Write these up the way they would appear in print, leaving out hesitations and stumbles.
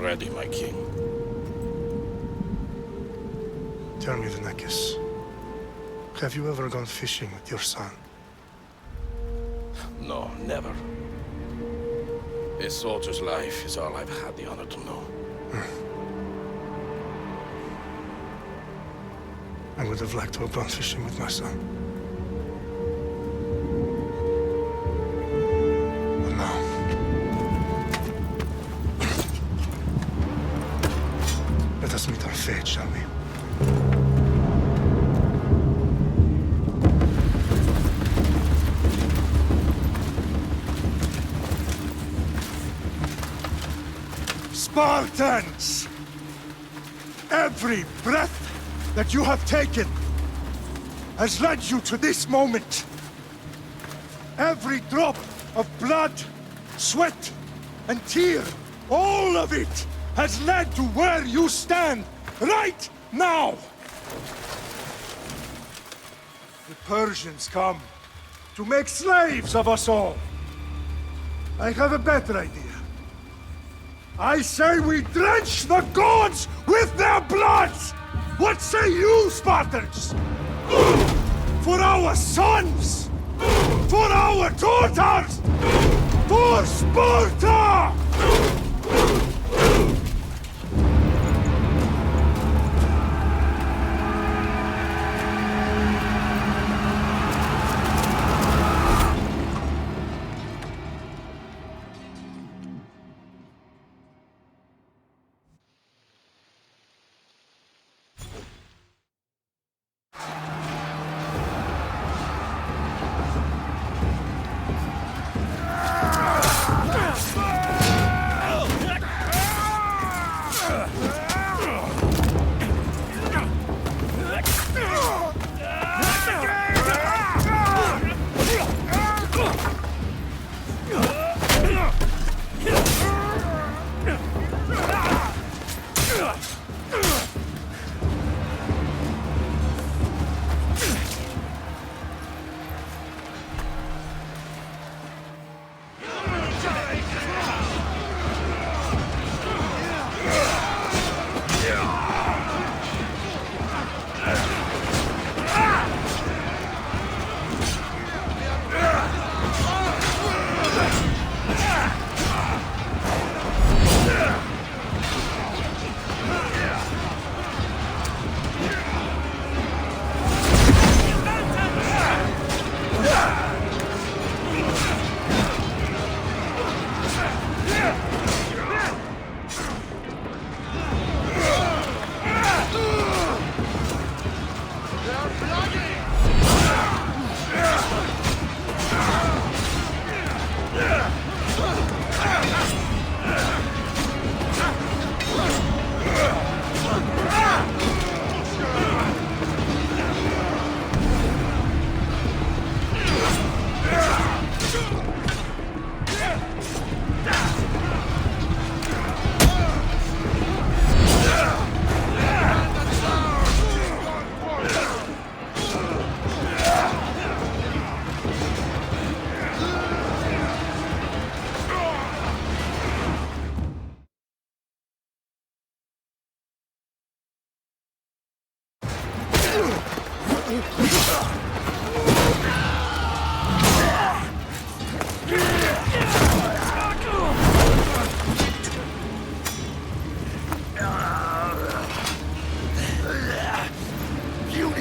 ready, my king. Tell me, Vinekis, have you ever gone fishing with your son? No, never. A soldier's life is all I've had the honor to know. I would have liked to have gone fishing with my son. But now... let us meet our fate, shall we? Spartans! Every breath that you have taken has led you to this moment. Every drop of blood, sweat, and tear, all of it has led to where you stand right now. The Persians come to make slaves of us all. I have a better idea. I say we drench the gods with their blood! What say you, Spartans? For our sons! For our daughters! For Sparta!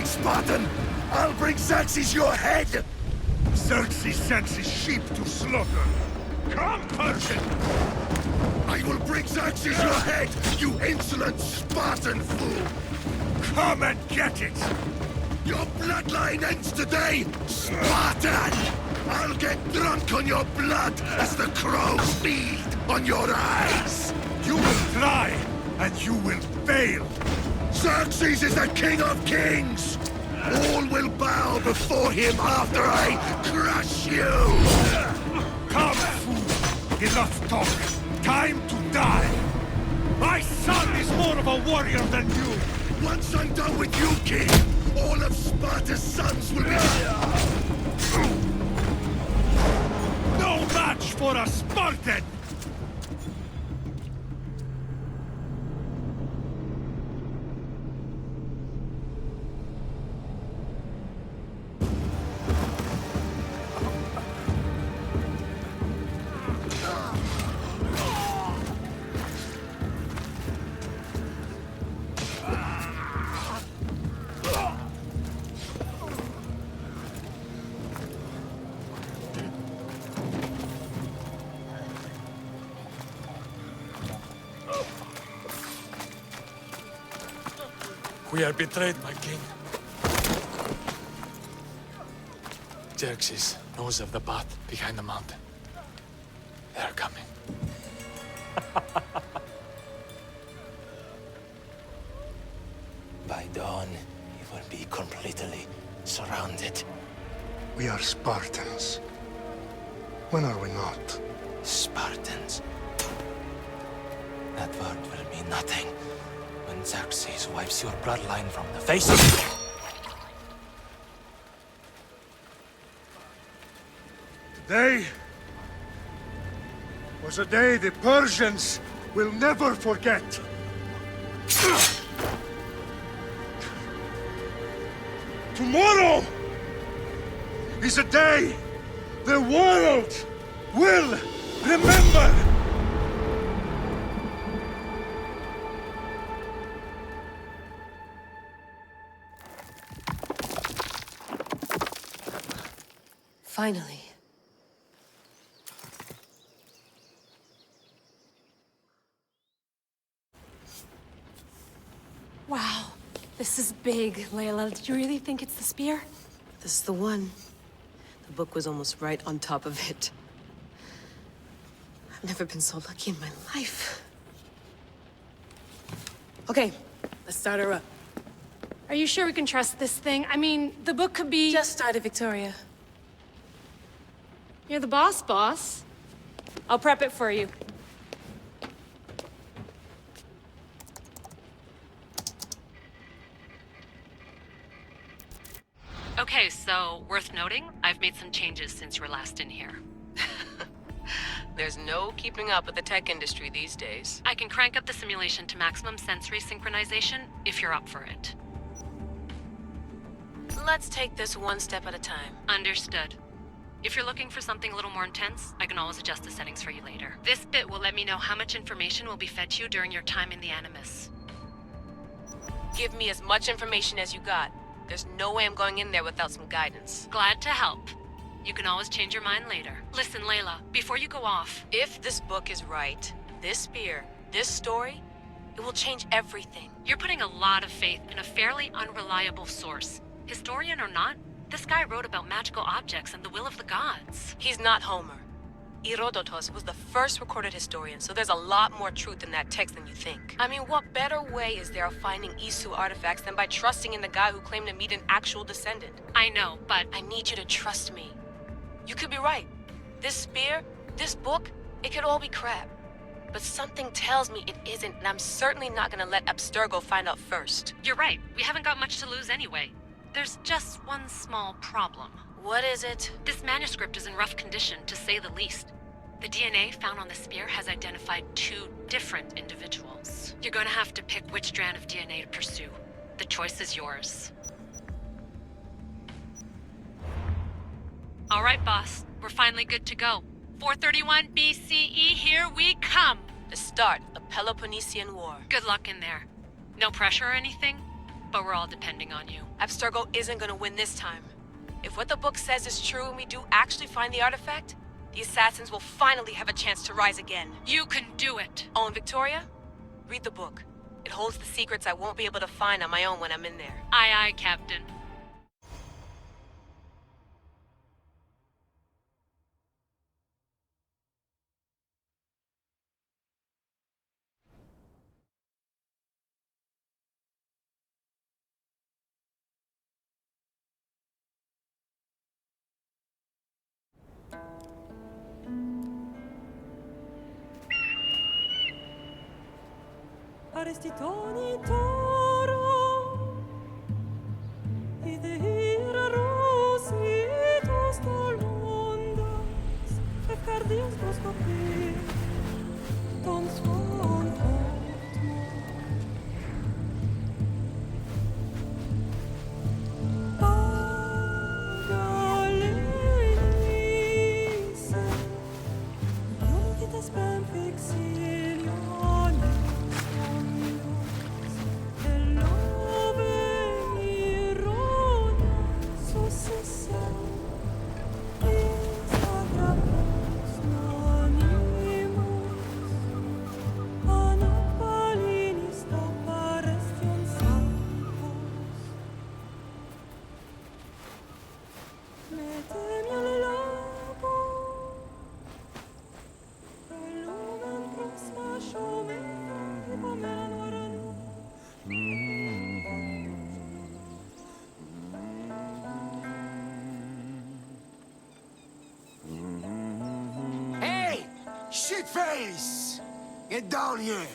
Spartan! I'll bring Xerxes your head! Xerxes sends his sheep to slaughter. Come, Persian! I will bring Xerxes your head, you insolent Spartan fool! Come and get it! Your bloodline ends today, Spartan! I'll get drunk on your blood as the crows feed on your eyes! You will try, and you will fail! Xerxes is the king of kings! All will bow before him after I crush you! Come, fool! Enough talk! Time to die! My son is more of a warrior than you! Once I'm done with you, king, all of Sparta's sons will be... No match for a Spartan! We are betrayed, my king. Xerxes knows of the path behind the mountain. They're coming. By dawn, you will be completely surrounded. We are Spartans. When are we not? Spartans. That word will mean nothing when Xerxes wipes your bloodline from the face of... Today was a day the Persians will never forget. Tomorrow is a day the world will remember. Finally. Wow, this is big, Layla. Did you really think it's the spear? This is the one. The book was almost right on top of it. I've never been so lucky in my life. Okay, let's start her up. Are you sure we can trust this thing? I mean, the book could be... Just started, Victoria. You're the boss. I'll prep it for you. Okay, so, worth noting, I've made some changes since you were last in here. There's no keeping up with the tech industry these days. I can crank up the simulation to maximum sensory synchronization if you're up for it. Let's take this one step at a time. Understood. If you're looking for something a little more intense, I can always adjust the settings for you later. This bit will let me know how much information will be fed to you during your time in the Animus. Give me as much information as you got. There's no way I'm going in there without some guidance. Glad to help. You can always change your mind later. Listen, Layla, before you go off... If this book is right, this spear, this story, it will change everything. You're putting a lot of faith in a fairly unreliable source. Historian or not, this guy wrote about magical objects and the will of the gods. He's not Homer. Herodotus was the first recorded historian, so there's a lot more truth in that text than you think. I mean, what better way is there of finding Isu artifacts than by trusting in the guy who claimed to meet an actual descendant? I know, but... I need you to trust me. You could be right. This spear, this book, it could all be crap. But something tells me it isn't, and I'm certainly not gonna let Abstergo find out first. You're right. We haven't got much to lose anyway. There's just one small problem. What is it? This manuscript is in rough condition, to say the least. The DNA found on the spear has identified 2 different individuals. You're gonna have to pick which strand of DNA to pursue. The choice is yours. All right, boss. We're finally good to go. 431 BCE, here we come! The start of the Peloponnesian War. Good luck in there. No pressure or anything, but we're all depending on you. Abstergo isn't gonna win this time. If what the book says is true and we do actually find the artifact, the assassins will finally have a chance to rise again. You can do it! Oh, and Victoria? Read the book. It holds the secrets I won't be able to find on my own when I'm in there. Aye, aye, Captain. Arestitoni toro Ideira rositos tolondas Efcardias boskopir Ton svon Pagalenice Ionitas ben fixilion Boys! Get down here!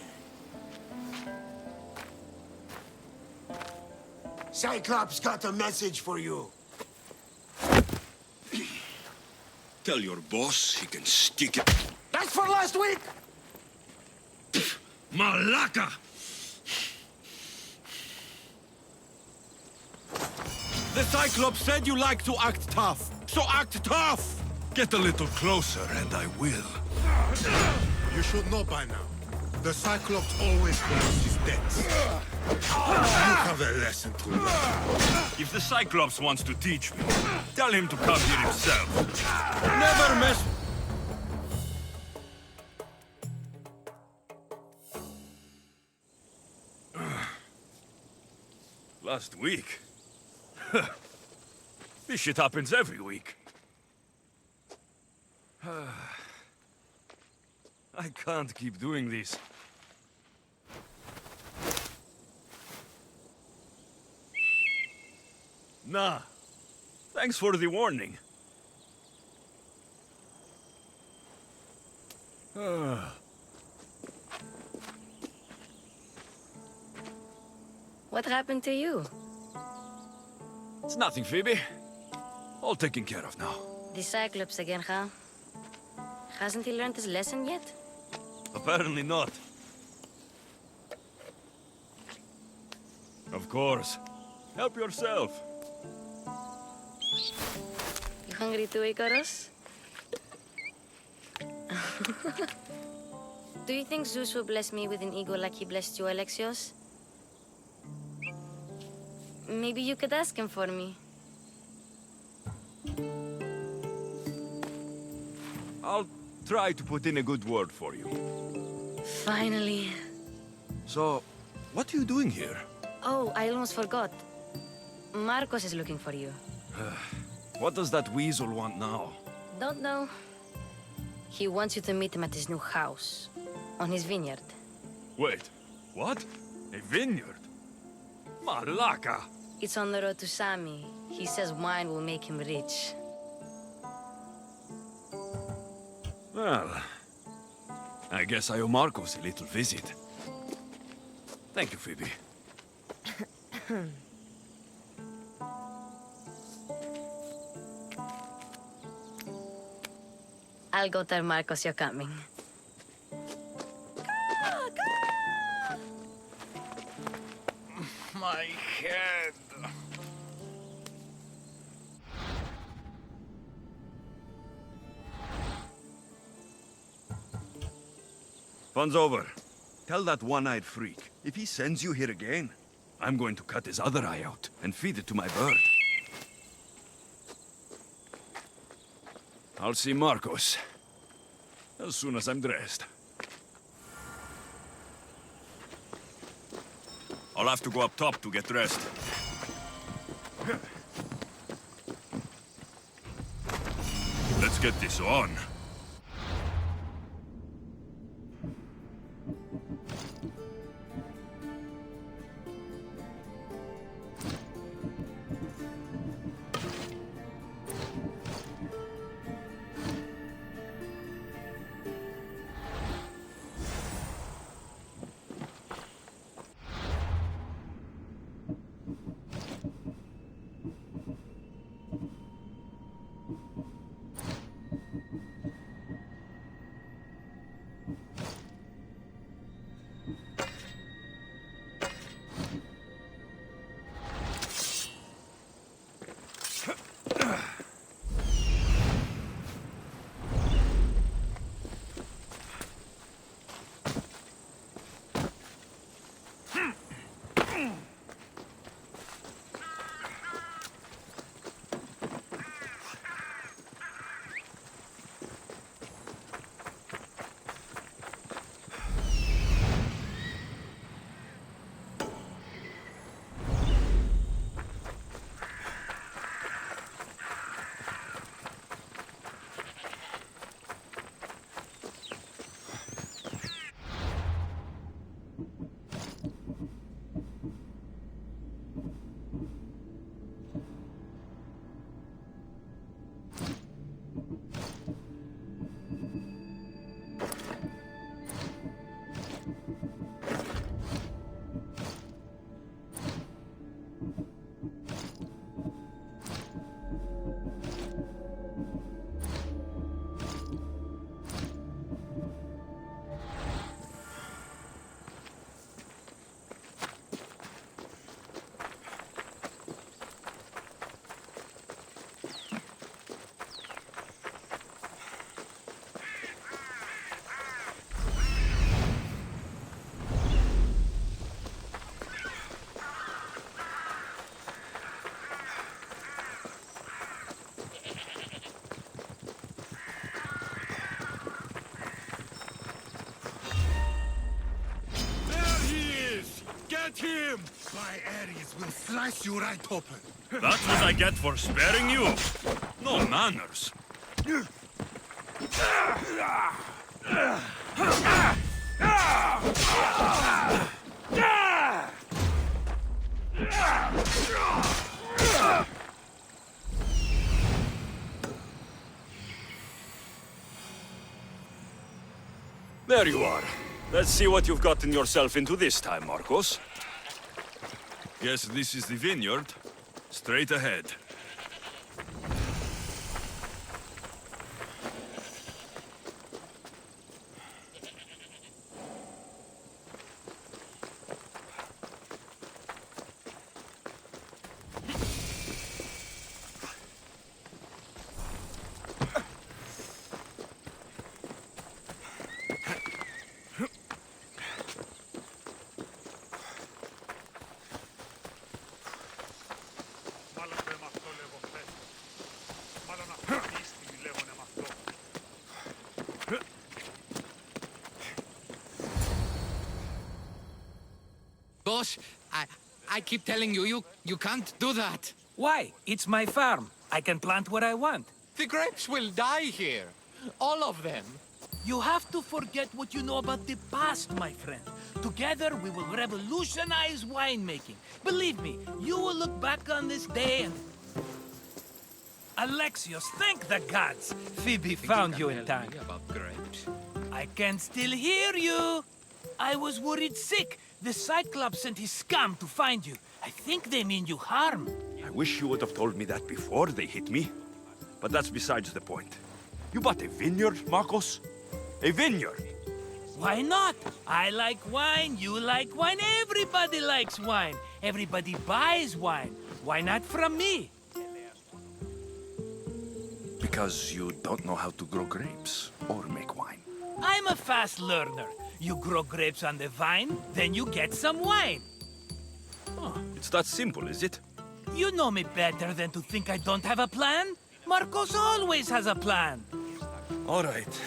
Cyclops got a message for you. Tell your boss he can stick it. That's for last week! Malaka! The Cyclops said you like to act tough, so act tough! Get a little closer and I will. You should know by now. The Cyclops always pays his debts. You have a lesson to learn. If the Cyclops wants to teach me, tell him to come here himself. Never mess... Last week? This shit happens every week. I can't keep doing this. Nah. Thanks for the warning. What happened to you? It's nothing, Phoebe. All taken care of now. The Cyclops again, huh? Hasn't he learned his lesson yet? Apparently not. Of course. Help yourself. You hungry too, Icarus? Do you think Zeus will bless me with an ego like he blessed you, Alexios? Maybe you could ask him for me. I'll try to put in a good word for you. Finally. So, what are you doing here? Oh, I almost forgot. Marcos is looking for you. What does that weasel want now? Don't know. He wants you to meet him at his new house. On his vineyard. Wait, what? A vineyard? Malaka! It's on the road to Sami. He says wine will make him rich. Well, I guess I owe Marcos a little visit. Thank you, Phoebe. I'll go tell Marcos you're coming. My head. Fun's over. Tell that one-eyed freak, if he sends you here again, I'm going to cut his other eye out and feed it to my bird. I'll see Marcos as soon as I'm dressed. I'll have to go up top to get dressed. Let's get this on. Get him! My Ares will slice you right open. That's what I get for sparing you. No manners. There you are. Let's see what you've gotten yourself into this time, Marcos. Yes, this is the vineyard. Straight ahead. Boss, I keep telling you, you can't do that. Why? It's my farm. I can plant what I want. The grapes will die here. All of them. You have to forget what you know about the past, my friend. Together, we will revolutionize winemaking. Believe me, you will look back on this day and... Alexios, thank the gods! Phoebe found you in time. About grapes. I can still hear you! I was worried sick. The Cyclops sent his scum to find you. I think they mean you harm. I wish you would have told me that before they hit me. But that's besides the point. You bought a vineyard, Marcos? A vineyard? Why not? I like wine, you like wine, everybody likes wine. Everybody buys wine. Why not from me? Because you don't know how to grow grapes or make wine. I'm a fast learner. You grow grapes on the vine, then you get some wine. Oh, it's that simple, is it? You know me better than to think I don't have a plan. Marcos always has a plan. All right.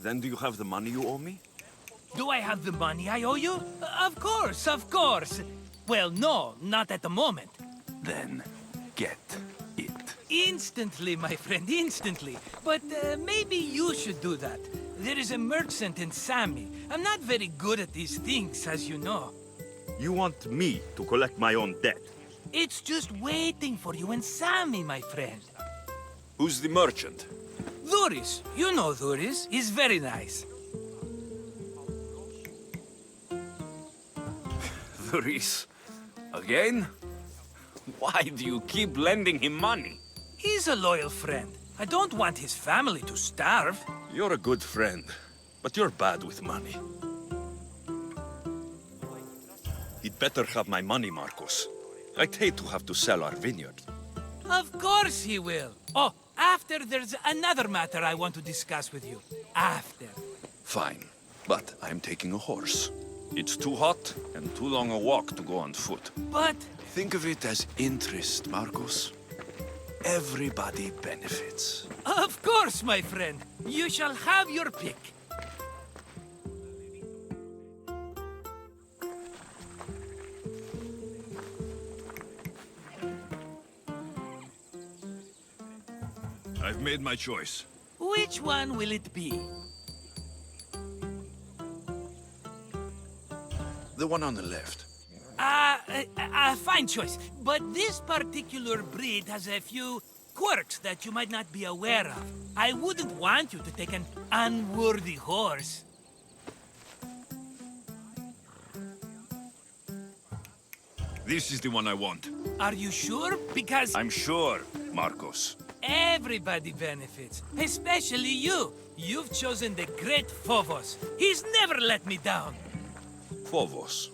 Then do you have the money you owe me? Do I have the money I owe you? Of course, of course. Well, no, not at the moment. Then get it. Instantly, my friend, instantly. But maybe you should do that. There is a merchant in Sami. I'm not very good at these things, as you know. You want me to collect my own debt? It's just waiting for you in Sami, my friend. Who's the merchant? Dhuris. You know Dhuris. He's very nice. Dhuris? Again? Why do you keep lending him money? He's a loyal friend. I don't want his family to starve. You're a good friend, but you're bad with money. He'd better have my money, Marcos. I'd hate to have to sell our vineyard. Of course he will. Oh, after there's another matter I want to discuss with you. After. Fine, but I'm taking a horse. It's too hot and too long a walk to go on foot. But... Think of it as interest, Marcos. Everybody benefits. Of course, my friend. You shall have your pick. I've made my choice. Which one will it be? The one on the left. Fine choice. But this particular breed has a few quirks that you might not be aware of. I wouldn't want you to take an unworthy horse. This is the one I want. Are you sure? Because I'm sure, Marcos. everybody benefits, especially you. You've chosen the great Phobos. He's never let me down. Phobos.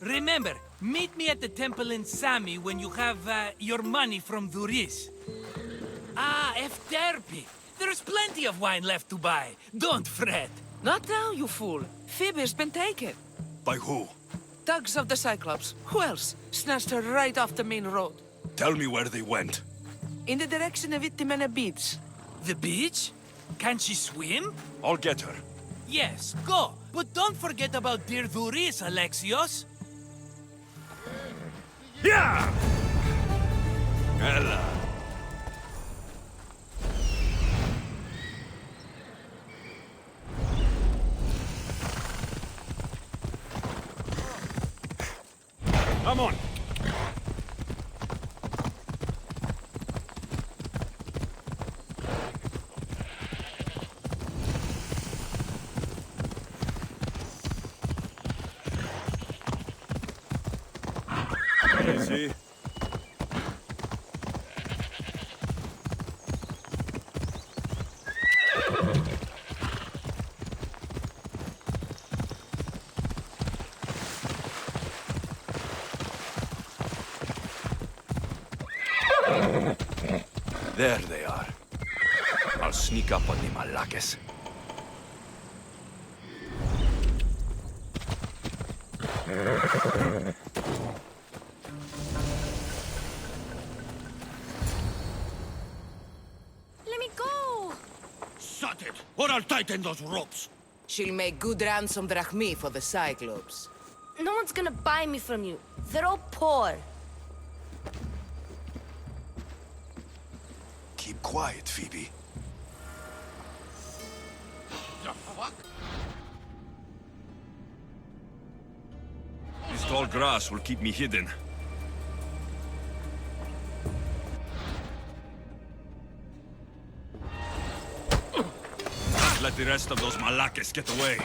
Remember, meet me at the temple in Sami when you have your money from Duris. Ah, Efterpi. There's plenty of wine left to buy. Don't fret. Not now, you fool. Phoebe's been taken. By who? Thugs of the Cyclops. Who else? Snatched her right off the main road. Tell me where they went. In the direction of Itimena Beach. The beach? Can she swim? I'll get her. Yes, go. But don't forget about dear Duris, Alexios. Yeah! Ella. Come on. Easy. There they are. I'll sneak up on the Malakes. Let me go! Shut it, or I'll tighten those ropes. She'll make good ransom drachmi for the Cyclops. No one's gonna buy me from you. They're all poor. Keep quiet, Phoebe. The fuck? This tall grass will keep me hidden. Let the rest of those Malakes get away.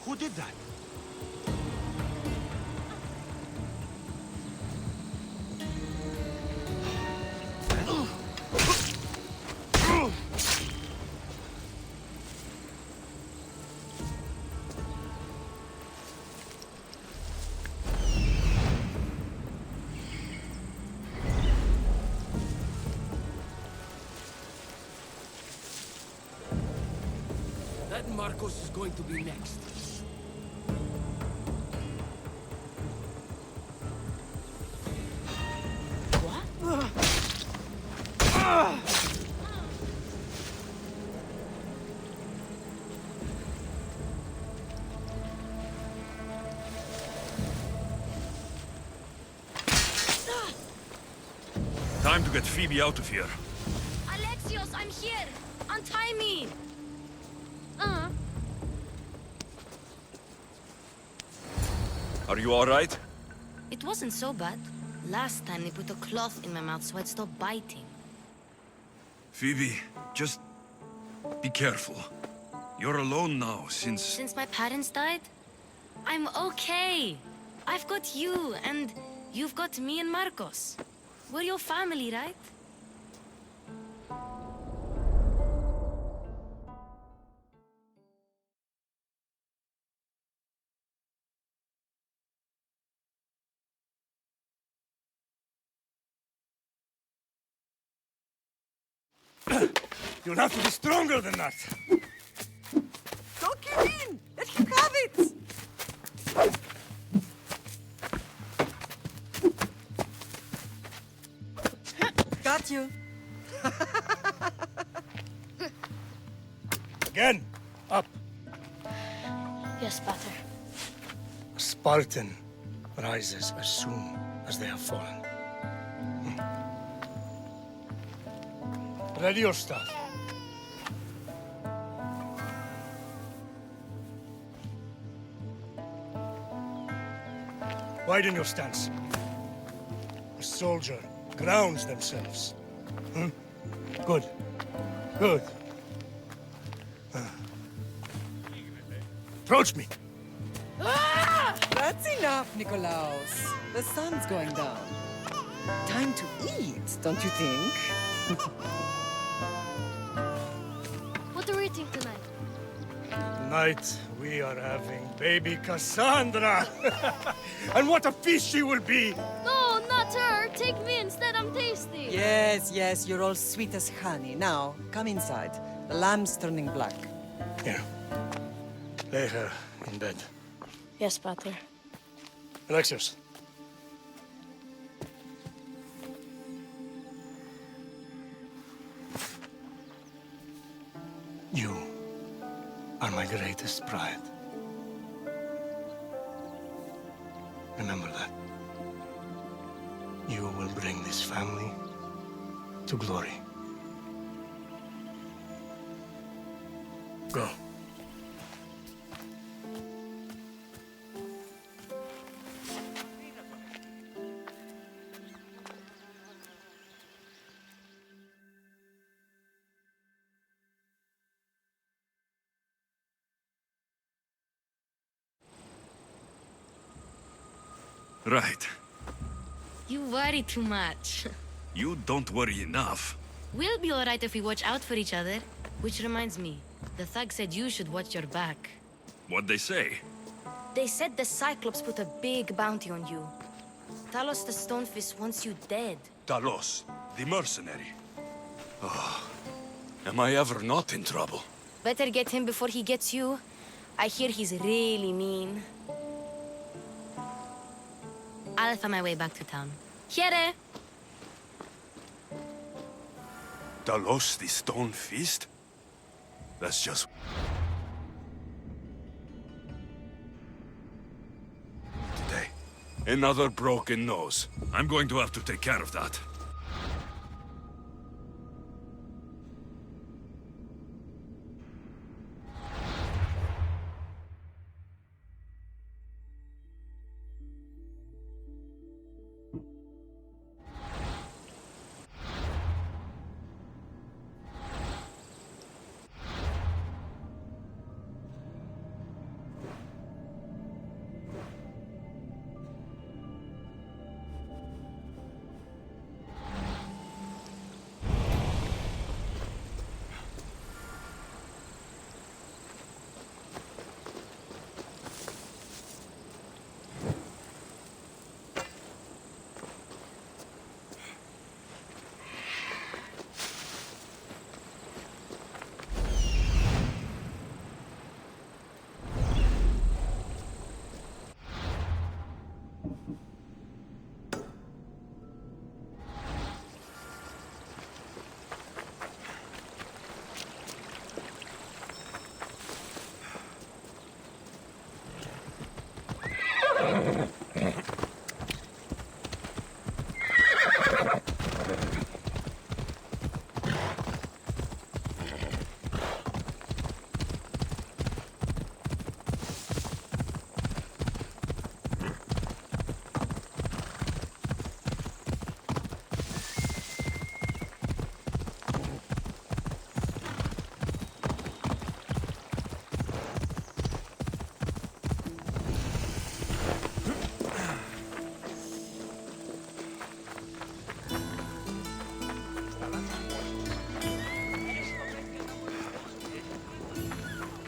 Who did that? That Marcos is going to be next. Time to get Phoebe out of here. Alexios, I'm here! Untie me! Are you all right? It wasn't so bad. Last time they put a cloth in my mouth so I'd stop biting. Phoebe, just be careful. You're alone now Since my parents died? I'm okay. I've got you, and you've got me and Marcos. We're your family, right? You'll have to be stronger than that. Don't give in! Let him have it! Got you. Again, up. Yes, Pater. A Spartan rises as soon as they have fallen. Ready your staff. Widen your stance. A soldier grounds themselves Good. Good. Approach me. That's enough, Nikolaus. The sun's going down. Time to eat, don't you think? What are we eating tonight? Tonight, we are having baby Cassandra. And what a feast she will be! No, not her. Take me instead. I'm tasty. Yes, yes, you're all sweet as honey. Now, come inside. The lamb's turning black. Here. Lay her in bed. Yes, Pater. Alexios. You are my greatest pride. Remember that. You will bring this family to glory. Go. Right. You worry too much. You don't worry enough. We'll be alright if we watch out for each other. Which reminds me, the thug said you should watch your back. What'd they say? They said the Cyclops put a big bounty on you. Talos the Stonefist wants you dead. Talos, the mercenary. Oh, am I ever not in trouble? Better get him before he gets you. I hear he's really mean. I'll find my way back to town. Here! Talos, the Stone Fist? That's just... Today. Another broken nose. I'm going to have to take care of that.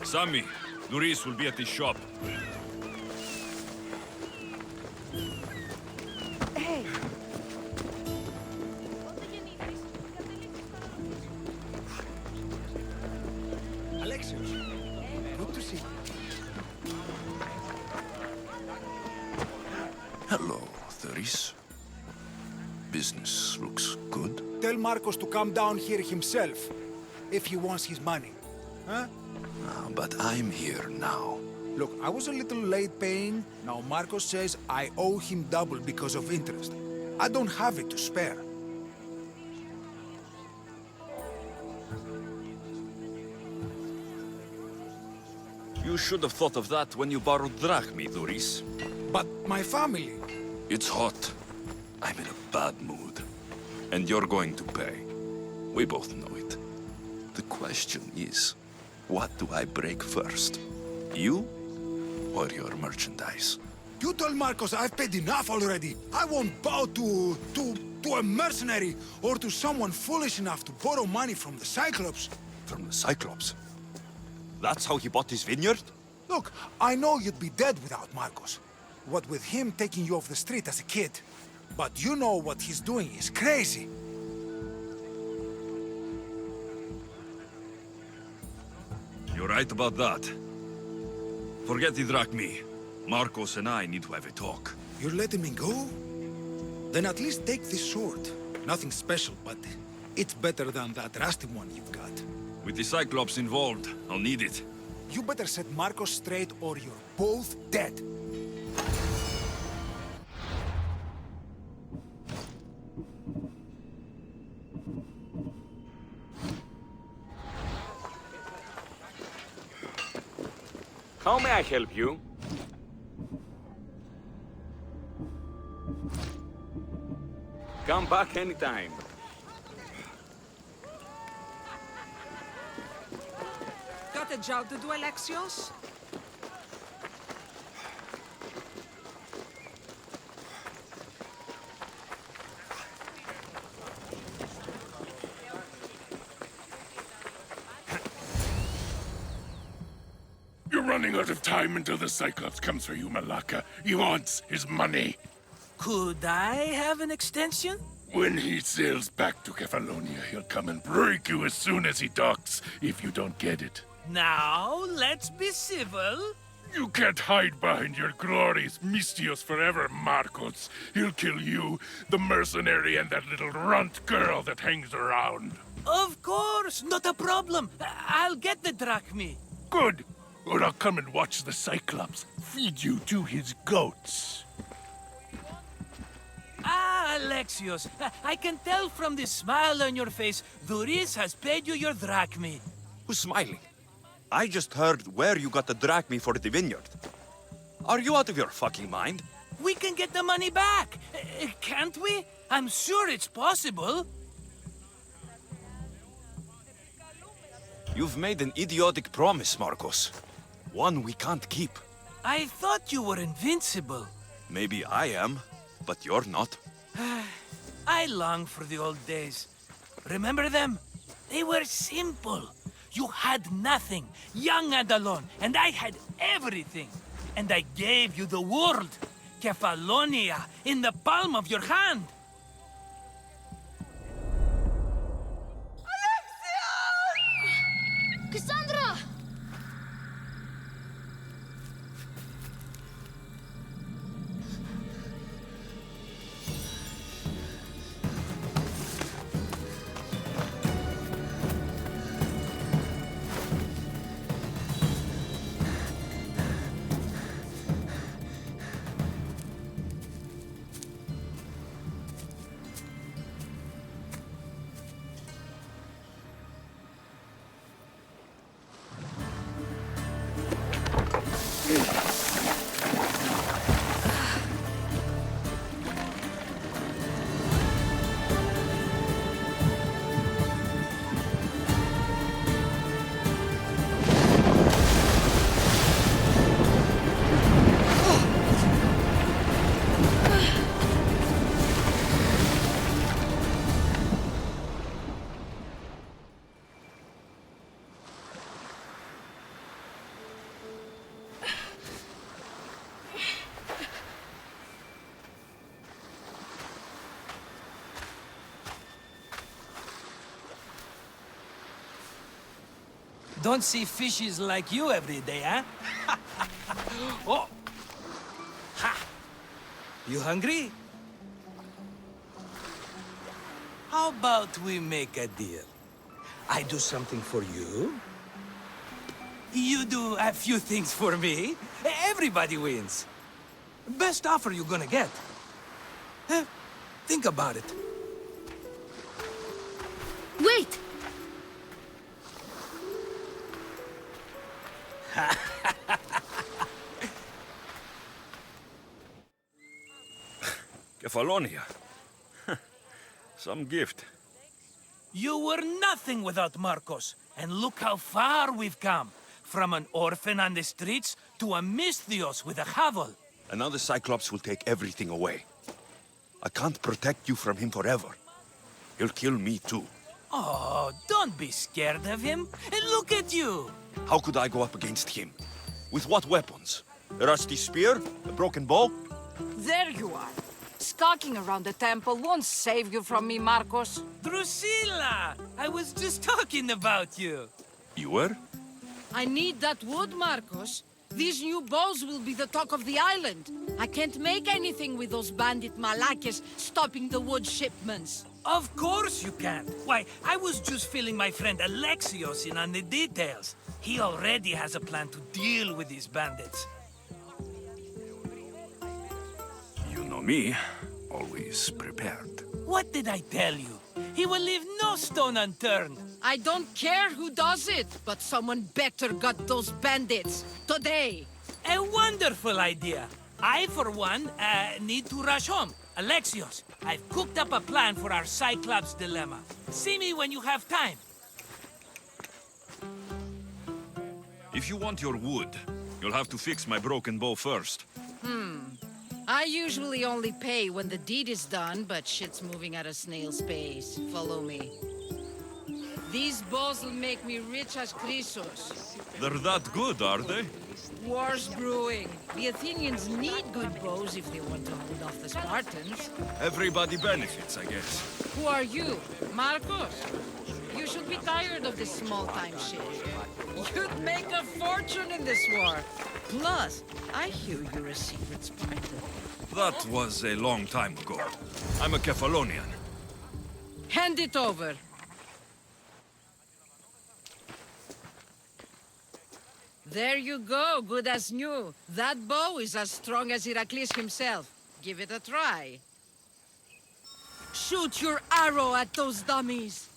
Sammy, Luis will be at the shop. Hey! Alexios, good to see you. Hello, Theris. Business looks good. Tell Marcos to come down here himself, if he wants his money. Huh? But I'm here now. Look, I was a little late paying. Now Marcos says I owe him double because of interest. I don't have it to spare. You should have thought of that when you borrowed drachmi, Luis. But my family... It's hot. I'm in a bad mood. And you're going to pay. We both know it. The question is, what do I break first? You or your merchandise? You told Marcos I've paid enough already. I won't bow to a mercenary or to someone foolish enough to borrow money from the Cyclops. From the Cyclops? That's how he bought his vineyard? Look, I know you'd be dead without Marcos. What with him taking you off the street as a kid. But you know what he's doing is crazy. You're right about that. Forget the drachmi. Marcos and I need to have a talk. You're letting me go? Then at least take this sword. Nothing special, but it's better than that rusty one you've got. With the Cyclops involved, I'll need it. You better set Marcos straight or you're both dead. How may I help you? Come back anytime. Got a job to do, Alexios? You're running out of time until the Cyclops comes for you, Malaka. He wants his money. Could I have an extension? When he sails back to Kefalonia, he'll come and break you as soon as he docks, if you don't get it. Now, let's be civil. You can't hide behind your glorious Mistios forever, Marcos. He'll kill you, the mercenary, and that little runt girl that hangs around. Of course, not a problem. I'll get the drachmi. Good. Or I'll come and watch the Cyclops feed you to his goats. Ah, Alexios, I can tell from the smile on your face, Duris has paid you your drachmi. Who's smiling? I just heard where you got the drachmi for the vineyard. Are you out of your fucking mind? We can get the money back, can't we? I'm sure it's possible. You've made an idiotic promise, Marcos. One we can't keep. I thought you were invincible. Maybe I am, but you're not. I long for the old days. Remember them? They were simple. You had nothing, young and alone, and I had everything. And I gave you the world, Kefalonia, in the palm of your hand. Cassandra! Don't see fishes like you every day, huh? Oh! Ha! You hungry? How about we make a deal? I do something for you. You do a few things for me. Everybody wins. Best offer you're gonna get. Think about it. Wait! Kefalonia. Some gift. You were nothing without Marcos. And look how far we've come. From an orphan on the streets to a Misthios with a hovel. And now the Cyclops will take everything away. I can't protect you from him forever. He'll kill me too. Oh, don't be scared of him. And look at you. How could I go up against him? With what weapons? A rusty spear? A broken bow? There you are. Skulking around the temple won't save you from me, Marcos. Drusilla! I was just talking about you. You were? I need that wood, Marcos. These new bows will be the talk of the island. I can't make anything with those bandit malakes stopping the wood shipments. Of course you can't. Why, I was just filling my friend Alexios in on the details. He already has a plan to deal with these bandits. You know me. Always prepared. What did I tell you? He will leave no stone unturned. I don't care who does it, but someone better got those bandits. Today. A wonderful idea. I, for one, need to rush home. Alexios, I've cooked up a plan for our Cyclops dilemma. See me when you have time. If you want your wood, you'll have to fix my broken bow first. I usually only pay when the deed is done, but shit's moving at a snail's pace. Follow me. These bows will make me rich as Chrysos. They're that good, are they? War's brewing. The Athenians need good bows if they want to hold off the Spartans. Everybody benefits, I guess. Who are you? Marcos? You should be tired of this small-time shit. You'd make a fortune in this war. Plus, I hear you're a secret Spartan. That was a long time ago. I'm a Kephalonian. Hand it over. There you go, good as new. That bow is as strong as Heracles himself. Give it a try. Shoot your arrow at those dummies.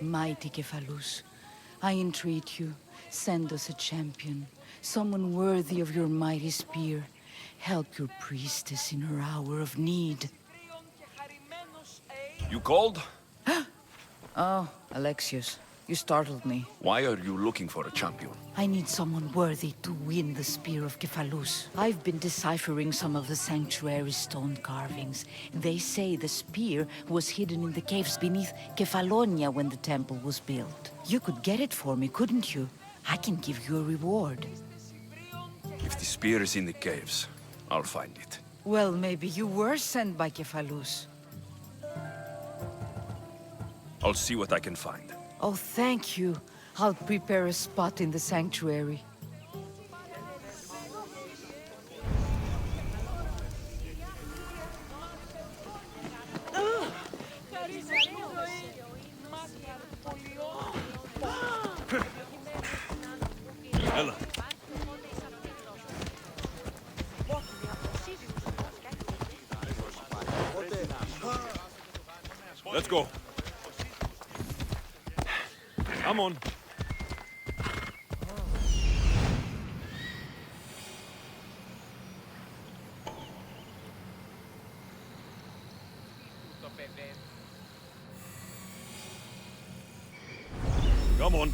Mighty Cephalus, I entreat you, send us a champion, someone worthy of your mighty spear. Help your priestess in her hour of need. You called? Oh, Alexios, you startled me. Why are you looking for a champion? I need someone worthy to win the spear of Cephalus. I've been deciphering some of the sanctuary's stone carvings. They say the spear was hidden in the caves beneath Kefalonia when the temple was built. You could get it for me, couldn't you? I can give you a reward. If the spear is in the caves, I'll find it. Well, maybe you were sent by Cephalus. I'll see what I can find. Oh, thank you. I'll prepare a spot in the sanctuary. Ella. Let's go. Come on. Come on.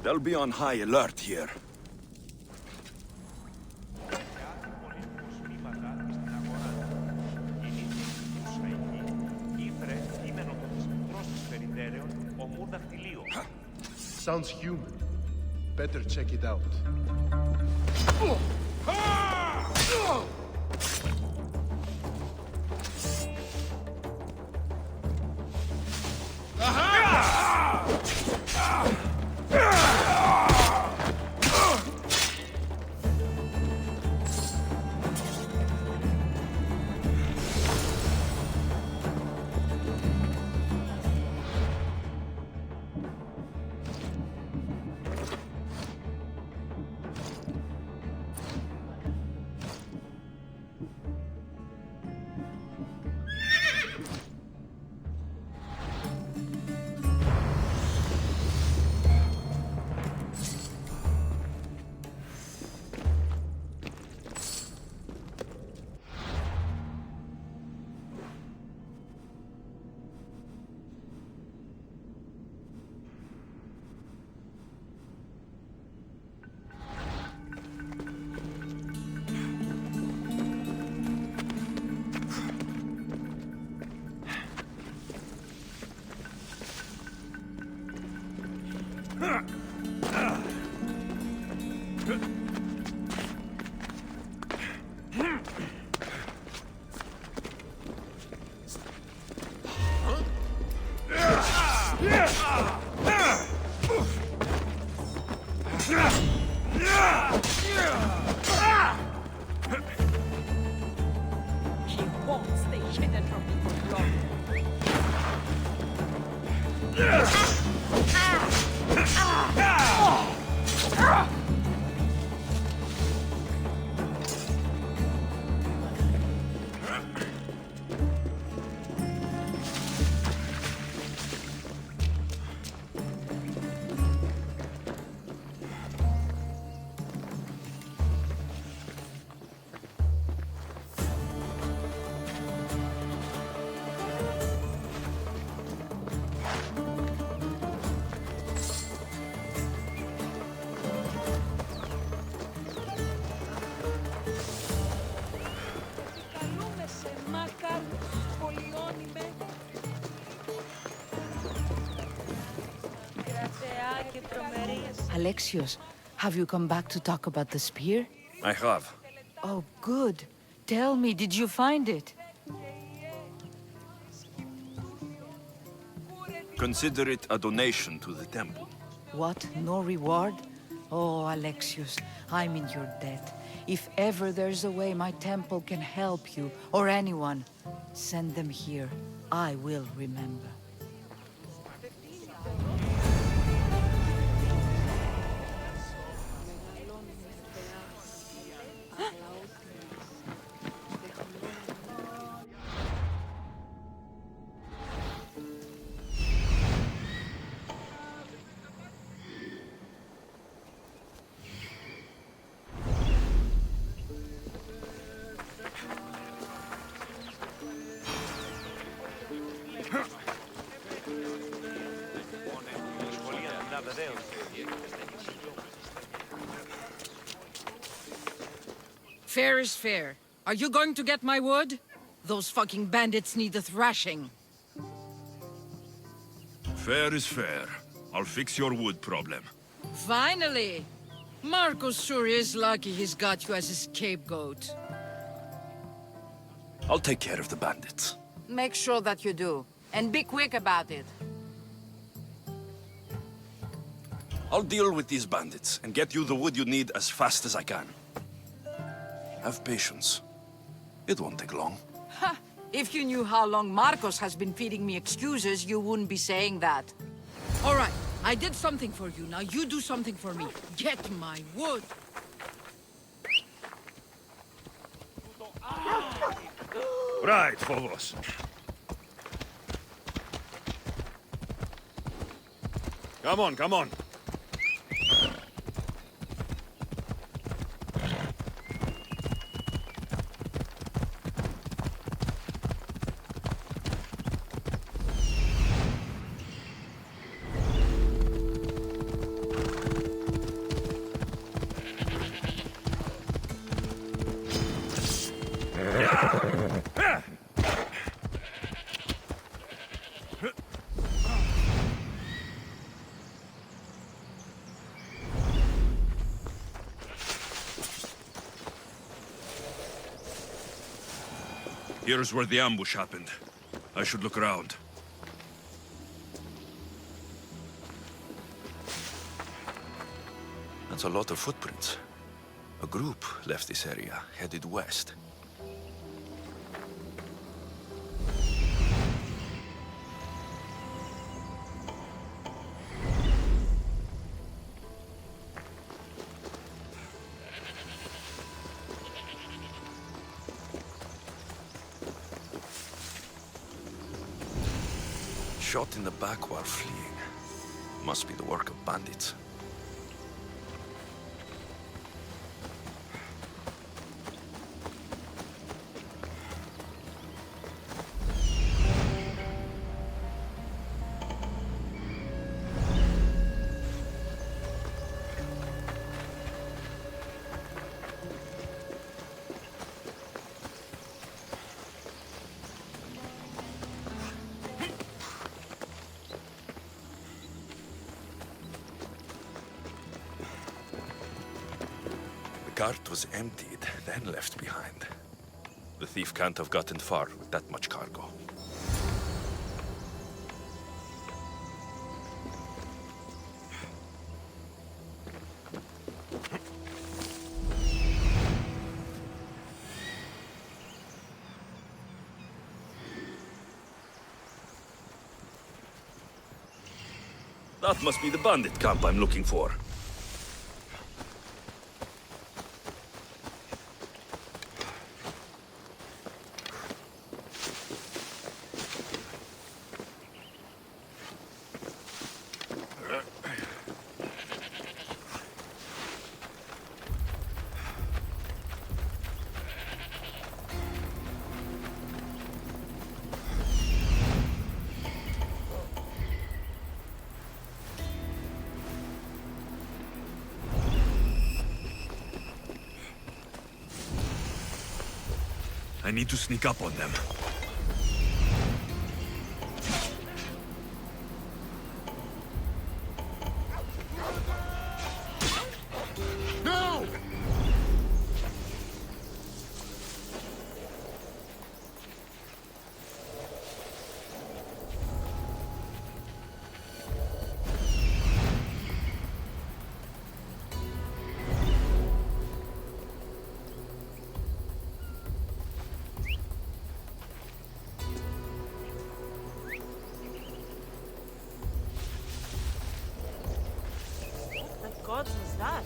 They'll be on high alert here. Sounds human. Better check it out. She won't stay hidden from me for long. Alexios, have you come back to talk about the spear? I have. Oh, good. Tell me, did you find it? Consider it a donation to the temple. What? No reward? Oh, Alexios, I'm in your debt. If ever there's a way my temple can help you, or anyone, send them here. I will remember. Fair is fair. Are you going to get my wood? Those fucking bandits need a thrashing. Fair is fair. I'll fix your wood problem. Finally! Marcos sure is lucky he's got you as his scapegoat. I'll take care of the bandits. Make sure that you do. And be quick about it. I'll deal with these bandits and get you the wood you need as fast as I can. Have patience. It won't take long. Ha! If you knew how long Marcos has been feeding me excuses, you wouldn't be saying that. All right, I did something for you. Now you do something for me. Get my wood. Right, Phobos. Come on, come on. Here's where the ambush happened. I should look around. That's a lot of footprints. A group left this area, headed west. Shot in the back while fleeing. Must be the work of bandits. The cart was emptied, then left behind. The thief can't have gotten far with that much cargo. That must be the bandit camp I'm looking for. I need to sneak up on them. No! What was that?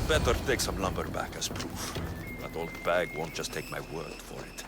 Better take some lumber back as proof. That old bag won't just take my word for it.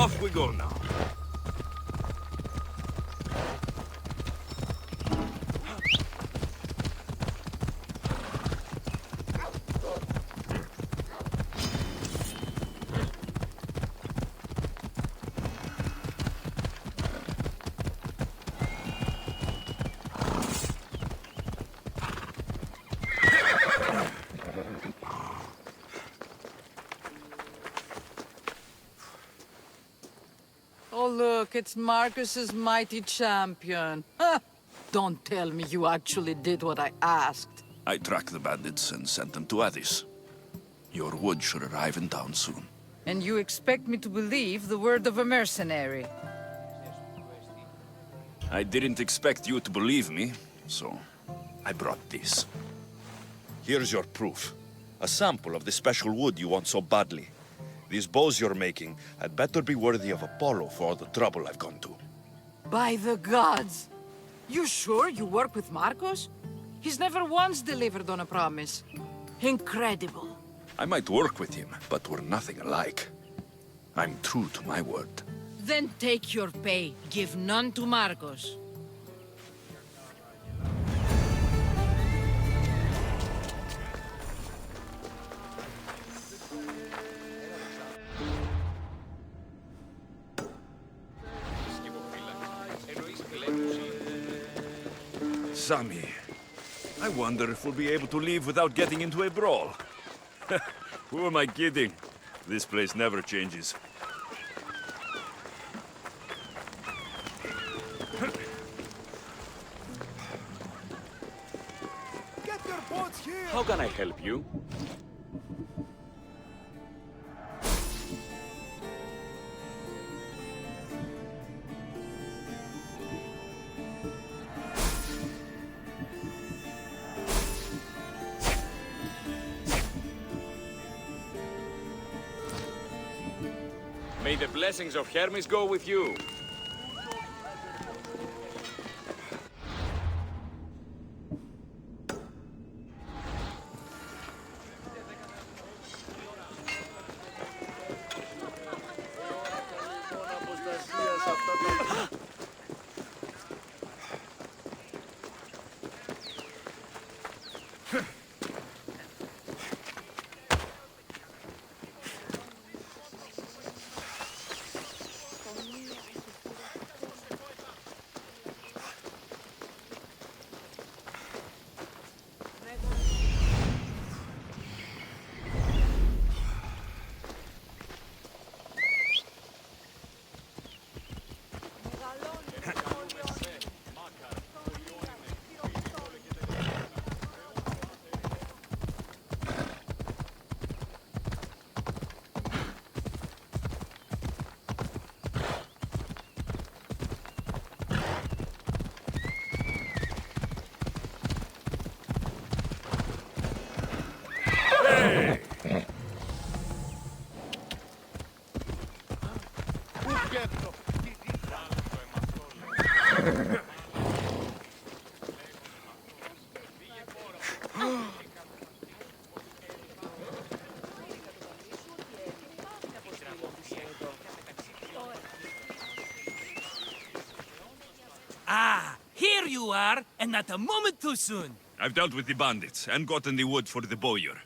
Off we go now. Oh, look, it's Marcus's mighty champion. Ha! Don't tell me you actually did what I asked. I tracked the bandits and sent them to Addis. Your wood should arrive in town soon. And you expect me to believe the word of a mercenary? I didn't expect you to believe me, so I brought this. Here's your proof. A sample of the special wood you want so badly. These bows you're making had better be worthy of Apollo for all the trouble I've gone to. By the gods! You sure you work with Marcos? He's never once delivered on a promise. Incredible. I might work with him, but we're nothing alike. I'm true to my word. Then take your pay. Give none to Marcos. Sammy, I wonder if we'll be able to leave without getting into a brawl. Who am I kidding? This place never changes. Get your boats here! How can I help you? May the blessings of Hermes go with you. Ah, here you are, and not a moment too soon. I've dealt with the bandits and gotten the wood for the bowyer.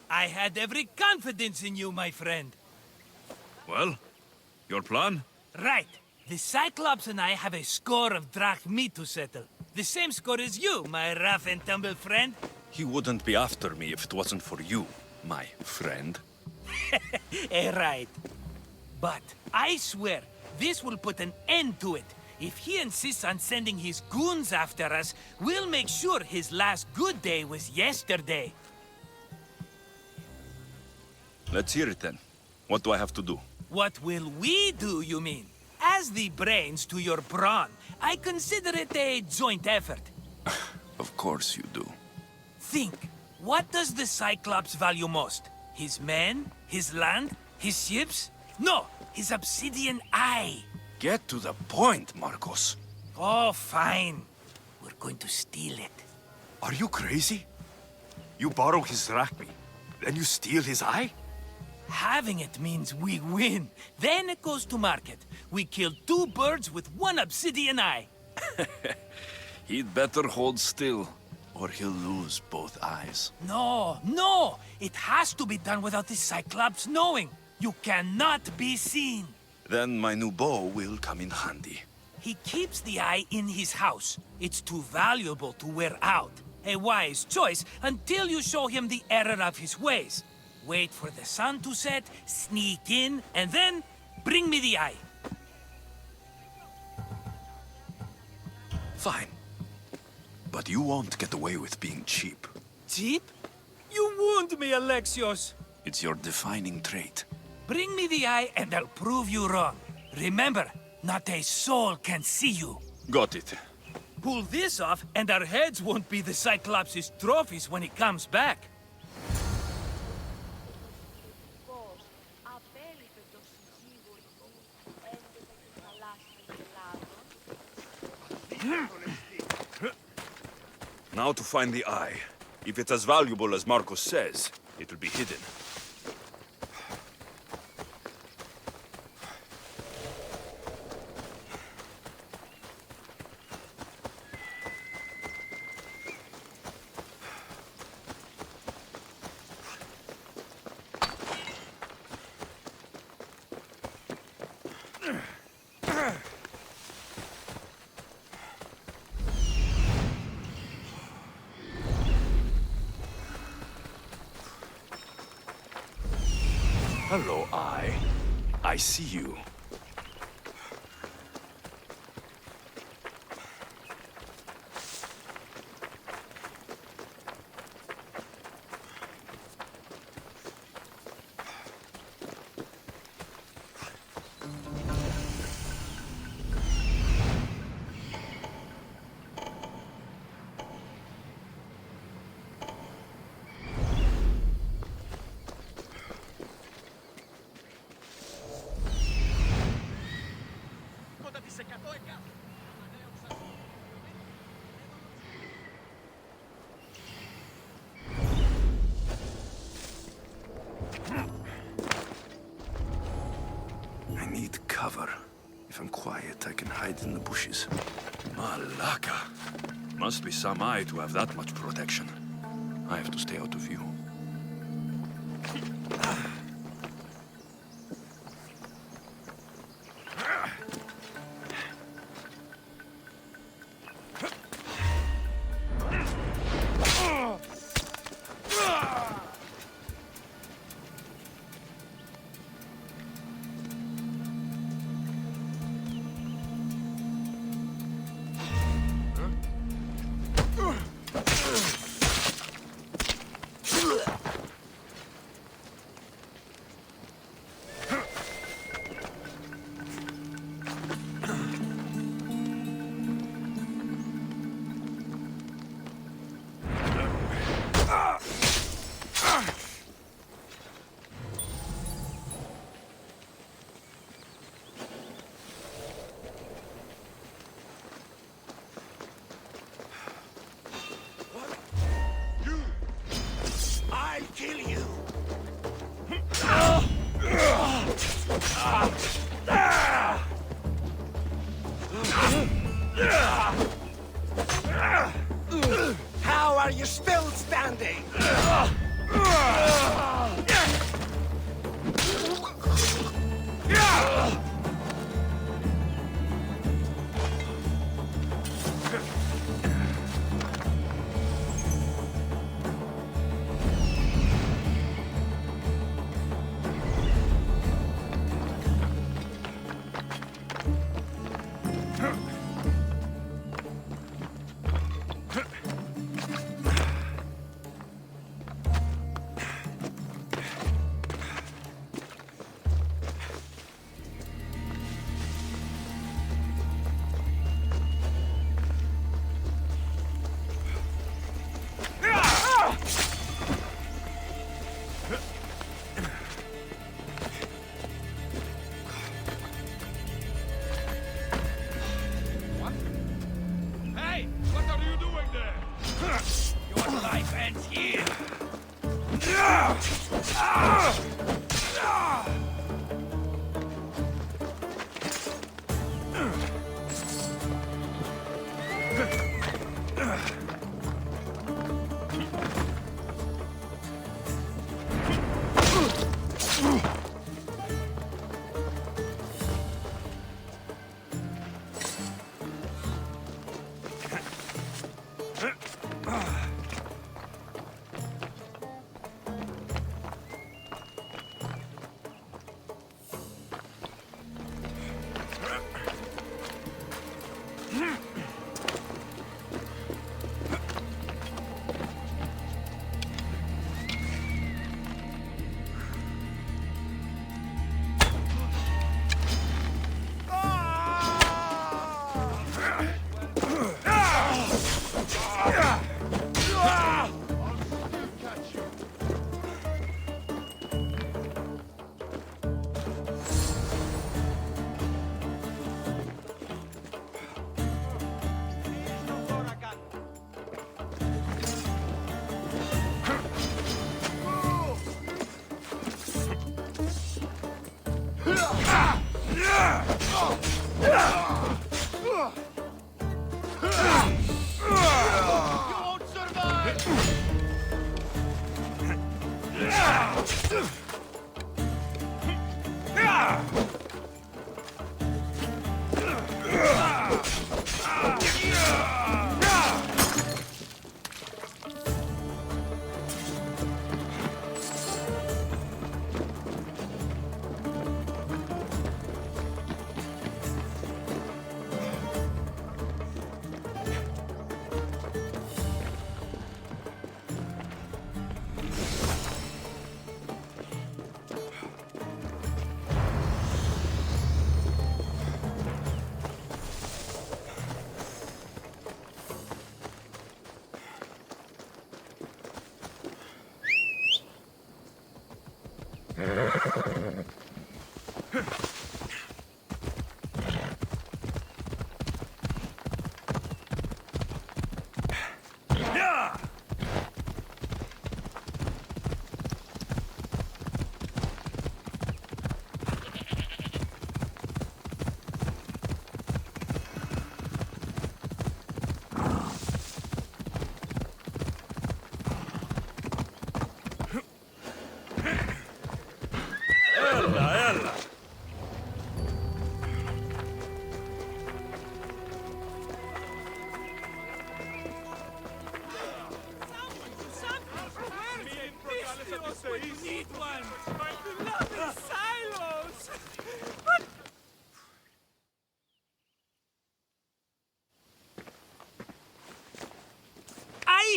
I had every confidence in you, my friend. Well, your plan? Right. The Cyclops and I have a score of drachmi to settle. The same score as you, my rough and tumble friend. He wouldn't be after me if it wasn't for you, my friend. Right. But I swear, this will put an end to it. If he insists on sending his goons after us, we'll make sure his last good day was yesterday. Let's hear it then. What do I have to do? What will we do, you mean? As the brains to your brawn, I consider it a joint effort. Of course you do. Think, what does the Cyclops value most? His men? His land? His ships? No, his obsidian eye. Get to the point, Marcos. Oh, fine. We're going to steal it. Are you crazy? You borrow his drachmi, then you steal his eye? Having it means we win. Then it goes to market. We kill 2 birds with 1 obsidian eye. He'd better hold still, or he'll lose both eyes. No! It has to be done without the Cyclops knowing. You cannot be seen. Then my new bow will come in handy. He keeps the eye in his house. It's too valuable to wear out. A wise choice until you show him the error of his ways. Wait for the sun to set, sneak in, and then bring me the eye. Fine. But you won't get away with being cheap. Cheap? You wound me, Alexios. It's your defining trait. Bring me the eye and I'll prove you wrong. Remember, not a soul can see you. Got it. Pull this off and our heads won't be the Cyclops' trophies when he comes back. Now to find the eye. If it's as valuable as Marcos says, it will be hidden. Hello, Eye. I see you. I need cover. If I'm quiet, I can hide in the bushes. Malaka! Must be some eye to have that much protection. I have to stay out of view. How are you still standing? Your life ends here.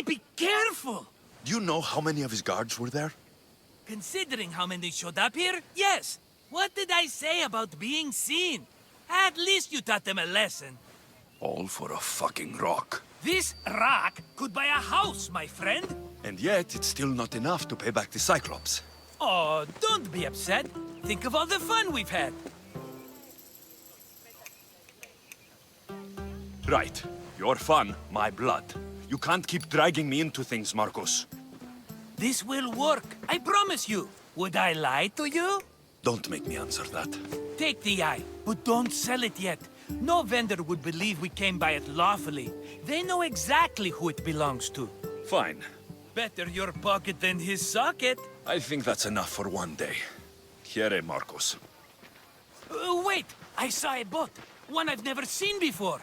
Be careful! Do you know how many of his guards were there? Considering how many showed up here, yes. What did I say about being seen? At least you taught them a lesson. All for a fucking rock. This rock could buy a house, my friend. And yet, it's still not enough to pay back the Cyclops. Oh, don't be upset. Think of all the fun we've had. Right. Your fun, my blood. You can't keep dragging me into things, Marcos. This will work, I promise you. Would I lie to you? Don't make me answer that. Take the eye, but don't sell it yet. No vendor would believe we came by it lawfully. They know exactly who it belongs to. Fine. Better your pocket than his socket. I think that's enough for one day. Here, Marcos. Wait! I saw a boat. One I've never seen before.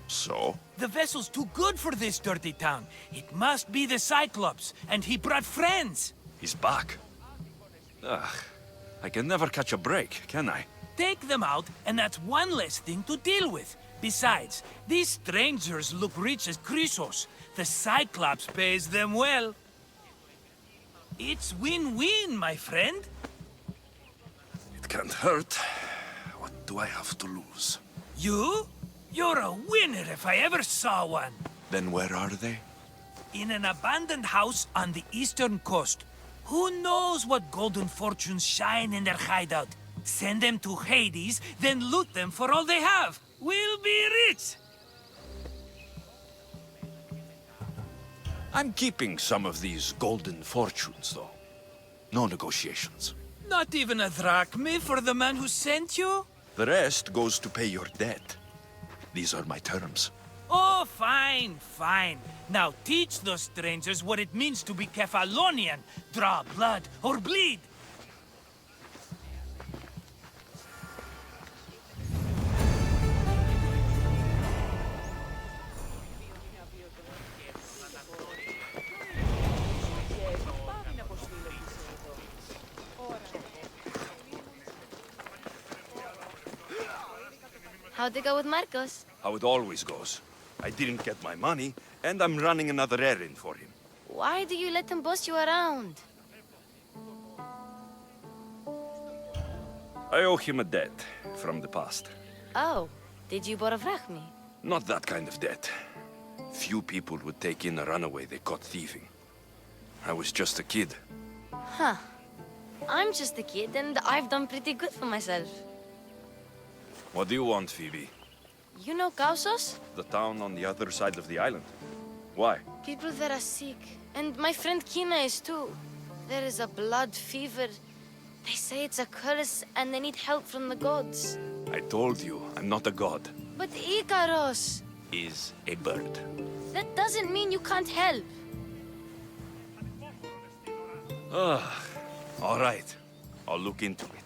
So? The vessel's too good for this dirty town. It must be the Cyclops, and he brought friends. He's back. Ugh. I can never catch a break, can I? Take them out, and that's one less thing to deal with. Besides, these strangers look rich as Chrysos. The Cyclops pays them well. It's win-win, my friend. It can't hurt. What do I have to lose? You? You're a winner if I ever saw one. Then where are they? In an abandoned house on the eastern coast. Who knows what golden fortunes shine in their hideout? Send them to Hades, then loot them for all they have. We'll be rich! I'm keeping some of these golden fortunes, though. No negotiations. Not even a drachme for the man who sent you? The rest goes to pay your debt. These are my terms. Oh, fine, fine. Now teach those strangers what it means to be Kefalonian. Draw blood or bleed. How'd it go with Marcos? How it always goes. I didn't get my money, and I'm running another errand for him. Why do you let him boss you around? I owe him a debt from the past. Oh, did you borrow me? Not that kind of debt. Few people would take in a runaway they caught thieving. I was just a kid. Huh. I'm just a kid, and I've done pretty good for myself. What do you want, Phoebe? You know Kausos? The town on the other side of the island. Why? People there are sick, and my friend Kina is too. There is a blood fever. They say it's a curse, and they need help from the gods. I told you, I'm not a god. But Ikaros! Is a bird. That doesn't mean you can't help. All right. I'll look into it.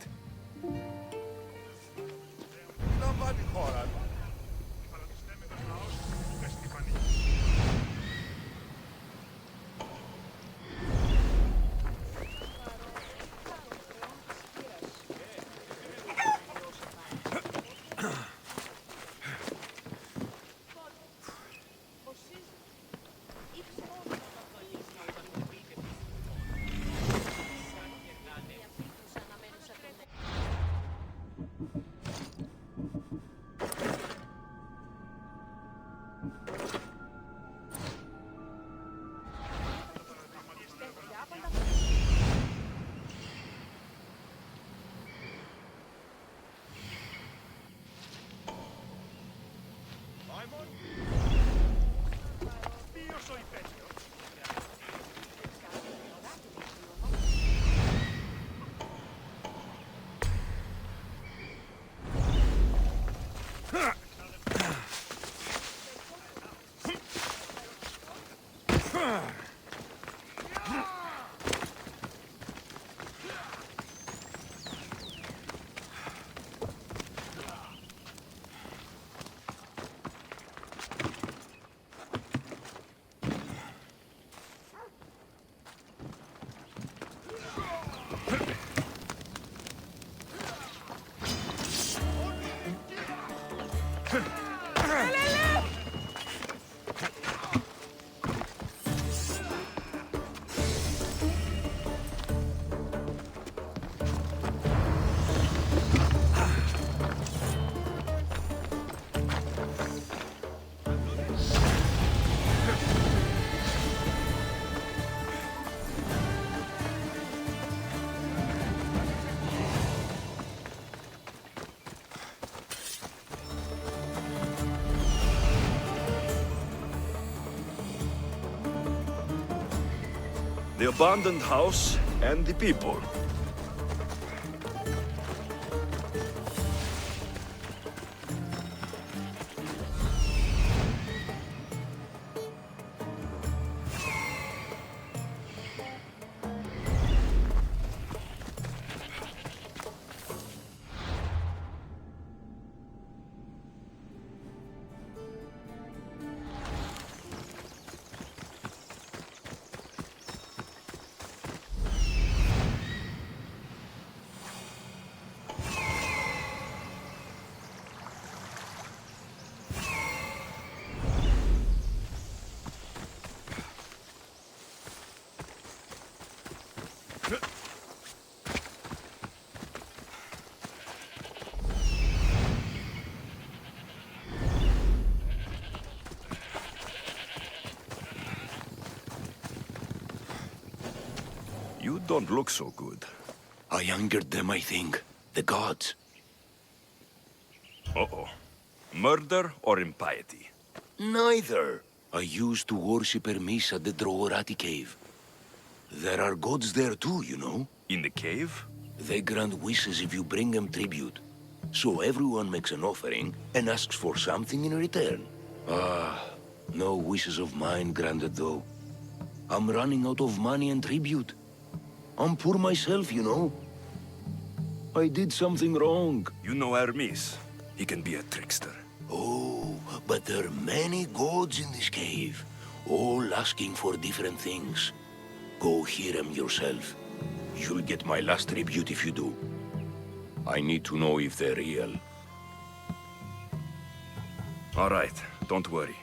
The abandoned house and the people. You don't look so good. I angered them, I think. The gods. Uh-oh. Murder or impiety? Neither. I used to worship Hermes at the Droorati cave. There are gods there too, you know. In the cave? They grant wishes if you bring them tribute. So everyone makes an offering and asks for something in return. No wishes of mine granted though. I'm running out of money and tribute. I'm poor myself, you know. I did something wrong. You know Hermes. He can be a trickster. Oh, but there are many gods in this cave, all asking for different things. Go hear them yourself. You'll get my last tribute if you do. I need to know if they're real. All right, don't worry.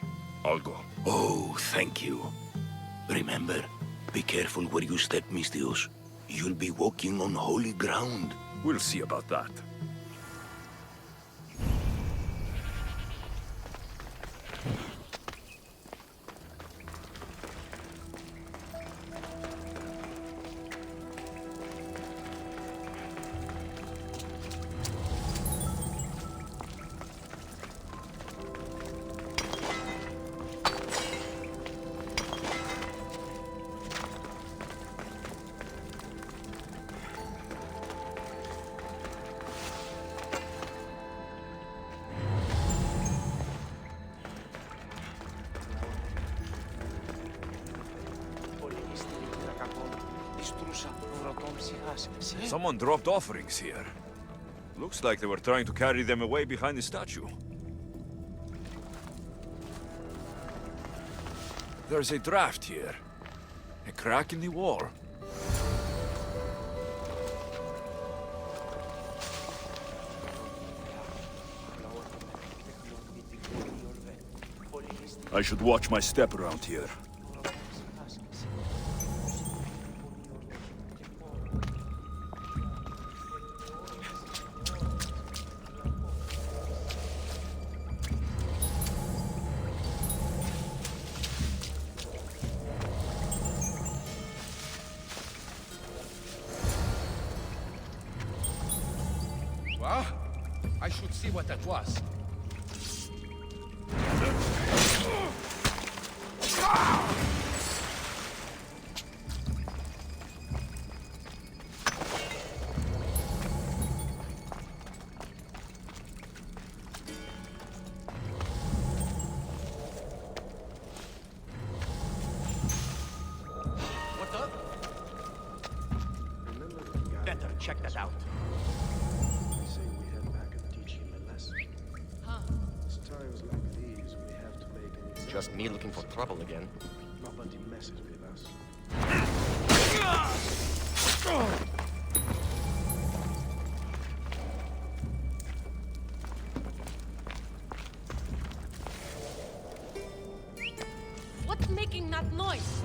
I'll go. Oh, thank you. Remember, be careful where you step, Mistios. You'll be walking on holy ground. We'll see about that. Someone dropped offerings here. Looks like they were trying to carry them away behind the statue. There's a draft here. A crack in the wall. I should watch my step around here. Well, I should see what that was. What's up? Better check that out. Just me looking for trouble again. Nobody messes with us. What's making that noise?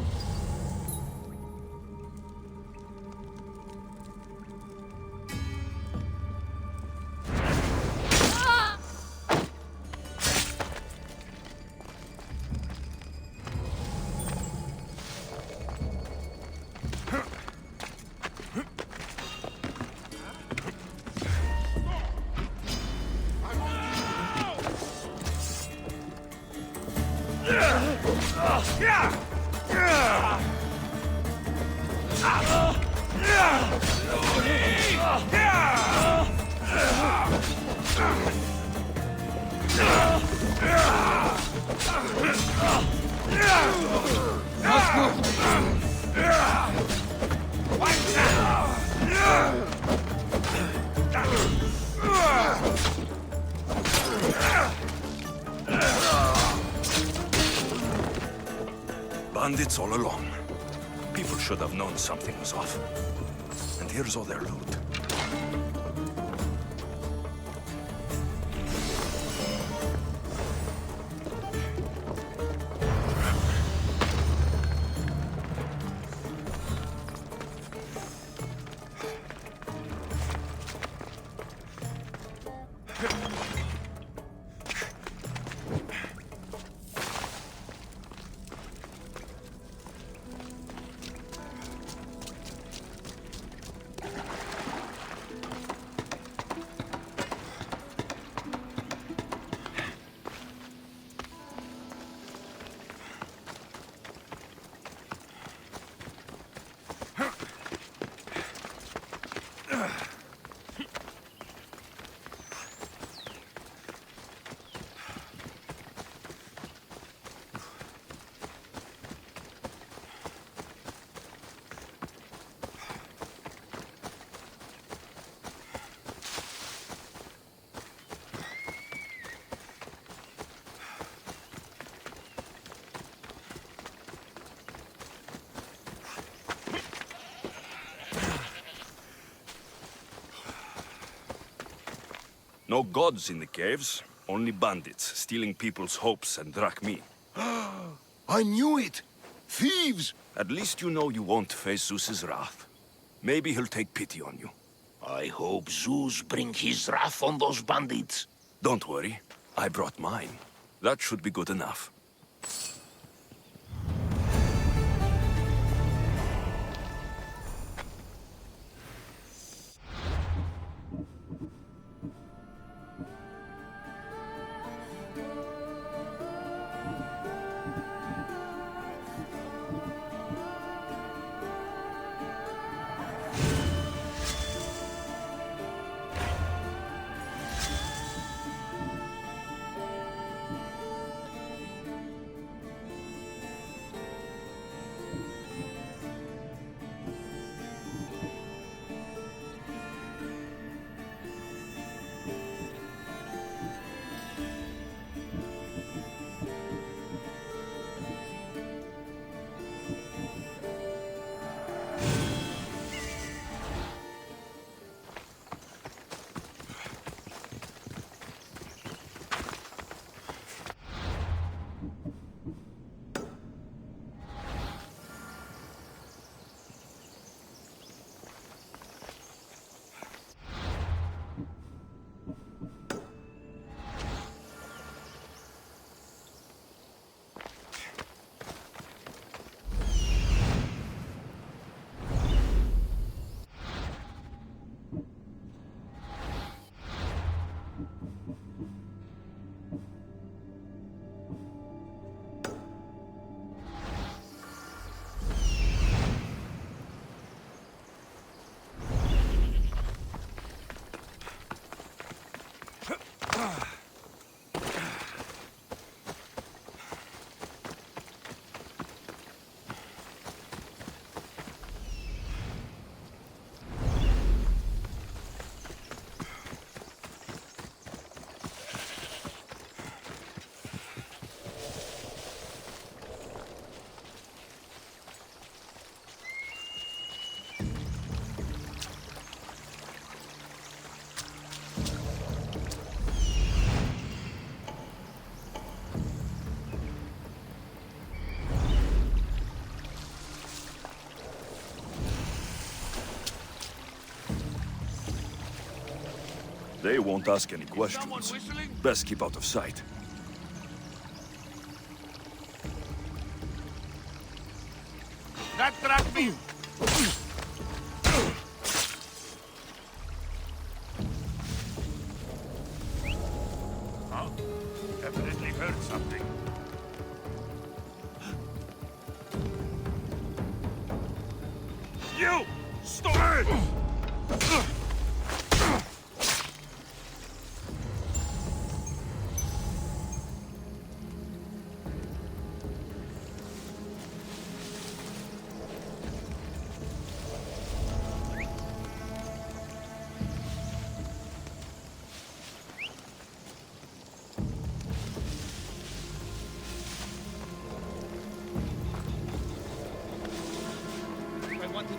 Bandits all along. People should have known something was off. And here's all their loot. No gods in the caves, Only bandits stealing people's hopes and drachmi. I knew it! Thieves! At least you know you won't face Zeus's wrath. Maybe he'll take pity on you. I hope Zeus bring his wrath on those bandits. Don't worry. I brought mine. That should be good enough. They won't ask any questions. Best keep out of sight. That tracked me! Huh? Evidently heard something. You! Stop!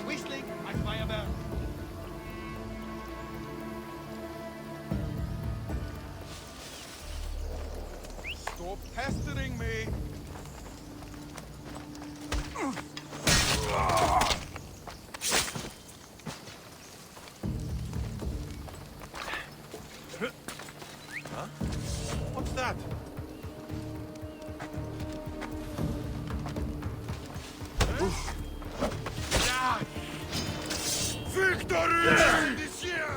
Whistling, I fire back. Stop pestering me. Huh? What's that? Victory! This year!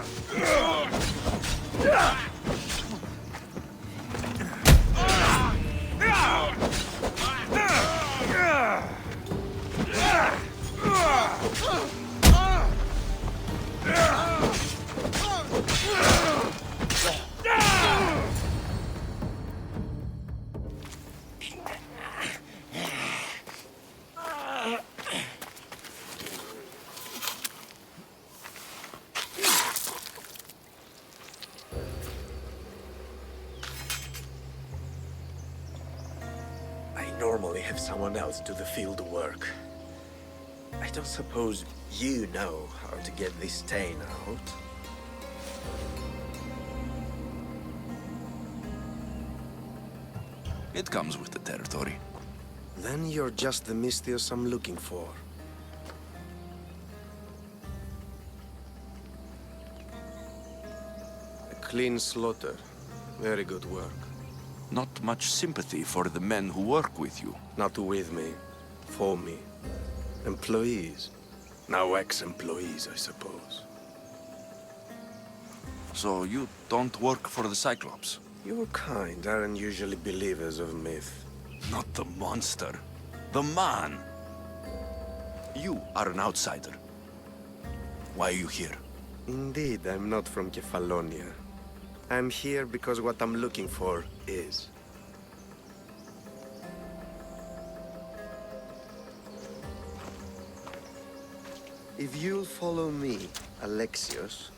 I normally have someone else do the field work. I don't suppose you know how to get this stain out? It comes with the territory. Then you're just the Mystios I'm looking for. A clean slaughter. Very good work. Not much sympathy for the men who work with you. Not with me. For me. Employees. Now ex-employees, I suppose. So you don't work for the Cyclops? Your kind aren't usually believers of myth. Not the monster. The man. You are an outsider. Why are you here? Indeed, I'm not from Kefalonia. I'm here because what I'm looking for is. If you'll follow me, Alexios...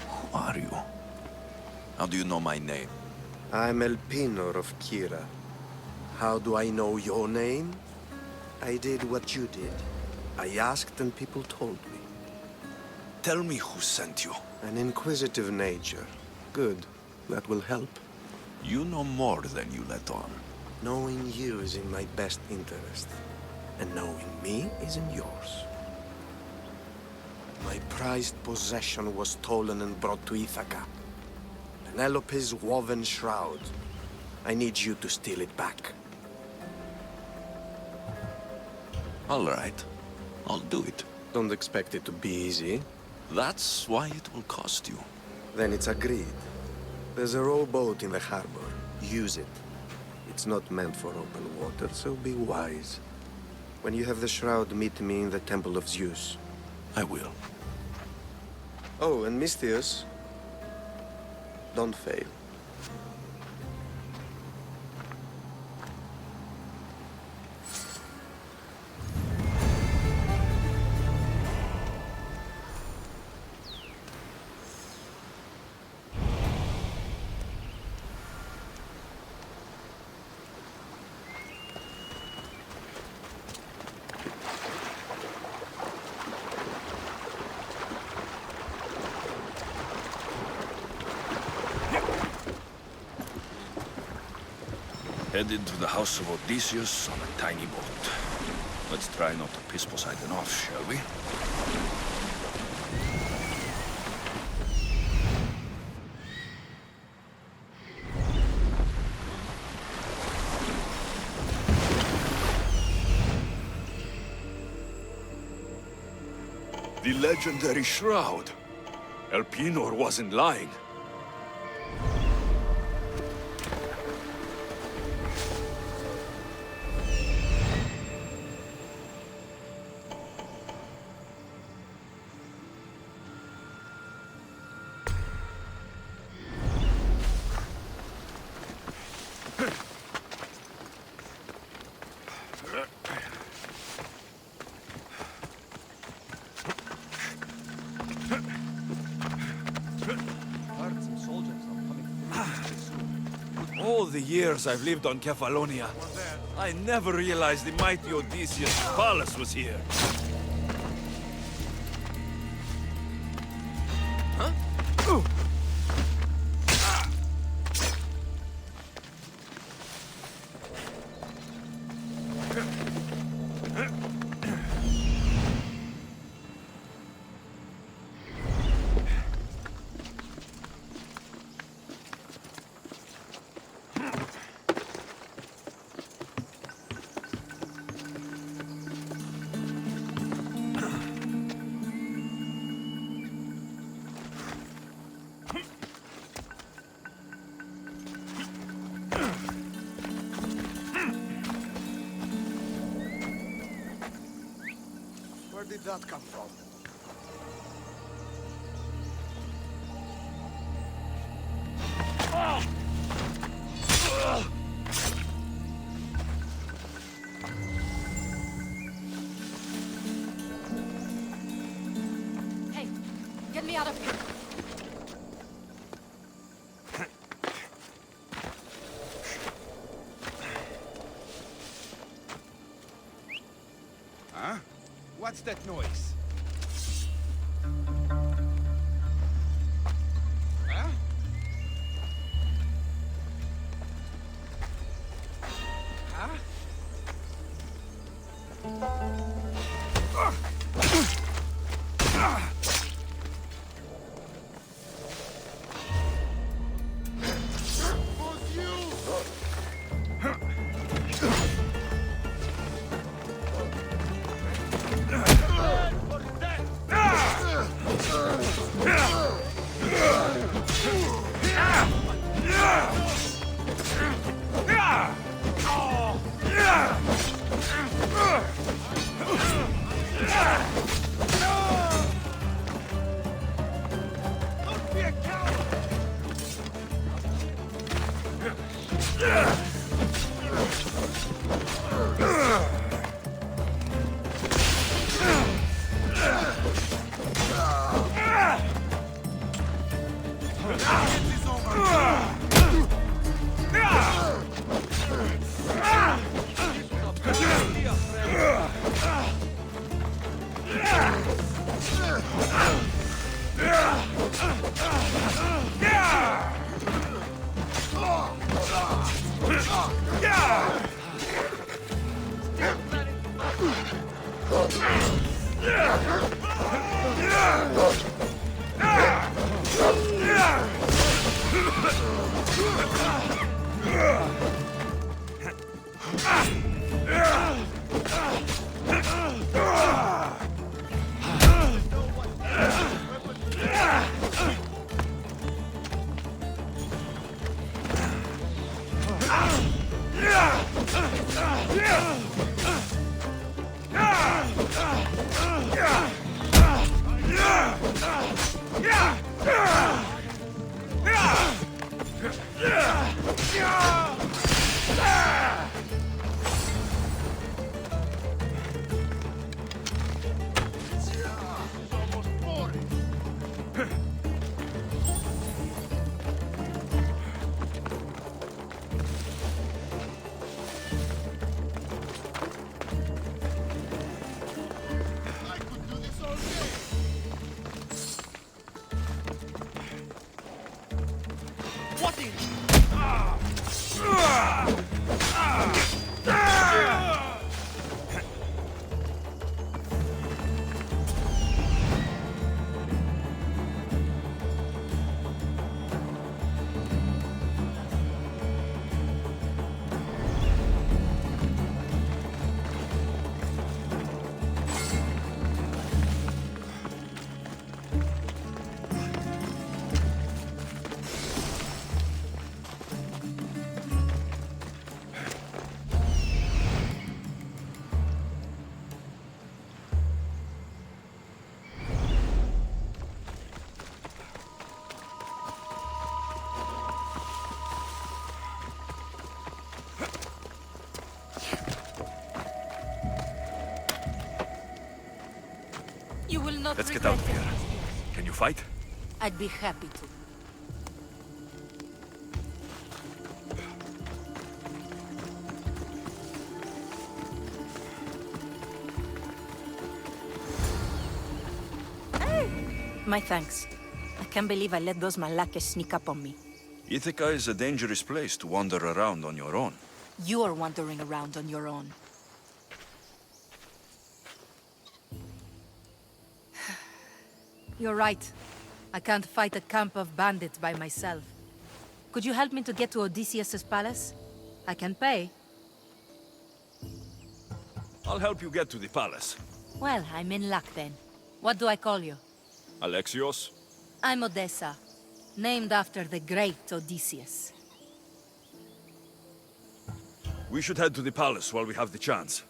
Who are you? How do you know my name? I'm Elpinor of Kira. How do I know your name? I did what you did. I asked and people told me. Tell me who sent you. An inquisitive nature. Good. That will help. You know more than you let on. Knowing you is in my best interest. And knowing me is in yours. My prized possession was stolen and brought to Ithaca. Penelope's woven shroud. I need you to steal it back. All right. I'll do it. Don't expect it to be easy. That's why it will cost you. Then it's agreed. There's a rowboat in the harbor. Use it. It's not meant for open water, so be wise. When you have the shroud, meet me in the Temple of Zeus. I will. Oh, and Mystios, don't fail. Headed to the house of Odysseus on a tiny boat. Let's try not to piss Poseidon off, shall we? The legendary shroud. Elpinor wasn't lying. All the years I've lived on Kefalonia, I never realized the mighty Odysseus' palace was here. Huh? Where did that come from? Hey, get me out of here. What's that noise? Huh? Huh? You will not Let's get regret out of here. Can you fight? I'd be happy to. My thanks. I can't believe I let those Malakas sneak up on me. Ithaca is a dangerous place to wander around on your own. You're wandering around on your own. You're right. I can't fight a camp of bandits by myself. Could you help me to get to Odysseus's palace? I can pay. I'll help you get to the palace. Well, I'm in luck then. What do I call you? Alexios? I'm Odessa, named after the great Odysseus. We should head to the palace while we have the chance.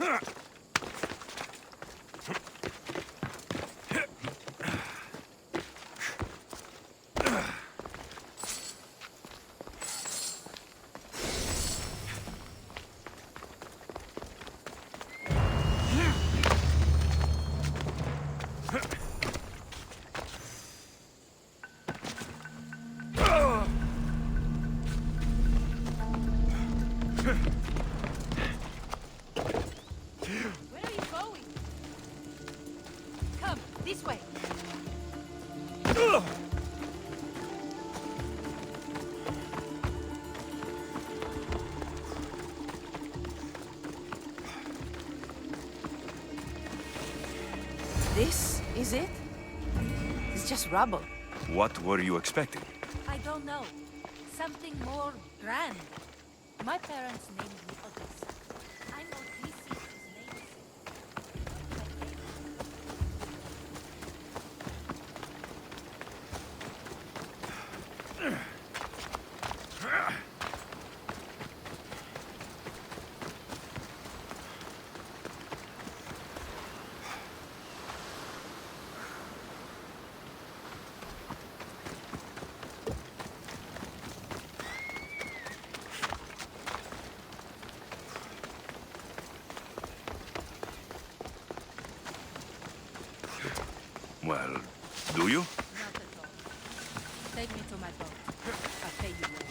Where are you going? Come, this way. This is it? It's just rubble. What were you expecting? I don't know. Something more grand. My parents named me Odyssey. I'm Odysseus' namesake. Well, do you? Not at all. Take me to my boat. I'll pay you later.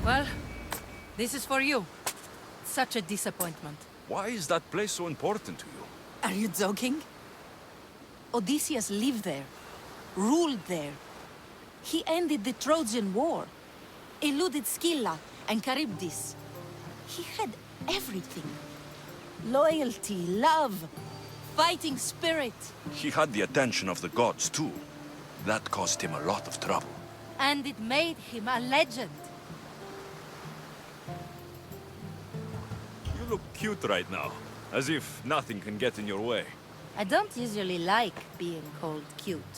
Well, this is for you. Such a disappointment. Why is that place so important to you? Are you joking? Odysseus lived there, ruled there. He ended the Trojan War, eluded Scylla and Charybdis. He had everything. Loyalty, love, fighting spirit. He had the attention of the gods, too. That caused him a lot of trouble. And it made him a legend. You look cute right now, as if nothing can get in your way. I don't usually like being called cute.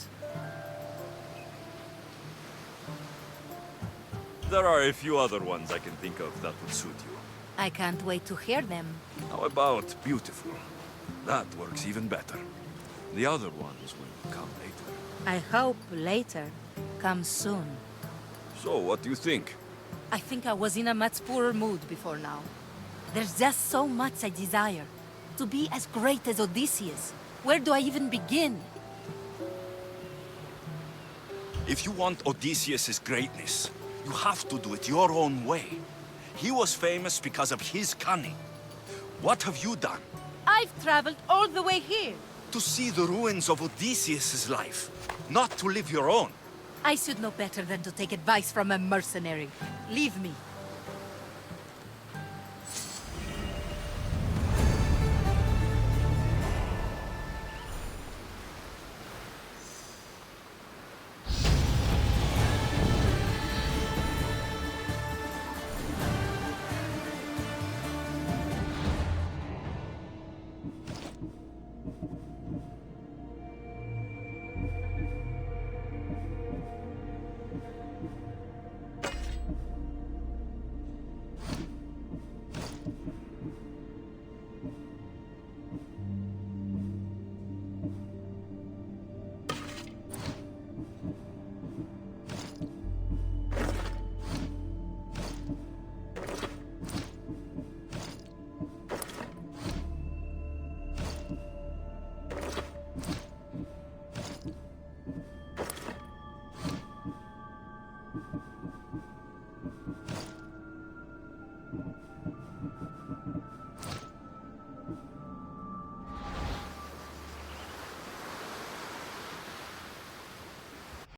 There are a few other ones I can think of that would suit you. I can't wait to hear them. How about beautiful? That works even better. The other ones will come later. I hope later comes soon. So, what do you think? I think I was in a much poorer mood before now. There's just so much I desire. To be as great as Odysseus. Where do I even begin? If you want Odysseus' greatness, you have to do it your own way. He was famous because of his cunning. What have you done? I've traveled all the way here. To see the ruins of Odysseus' life, not to live your own. I should know better than to take advice from a mercenary. Leave me.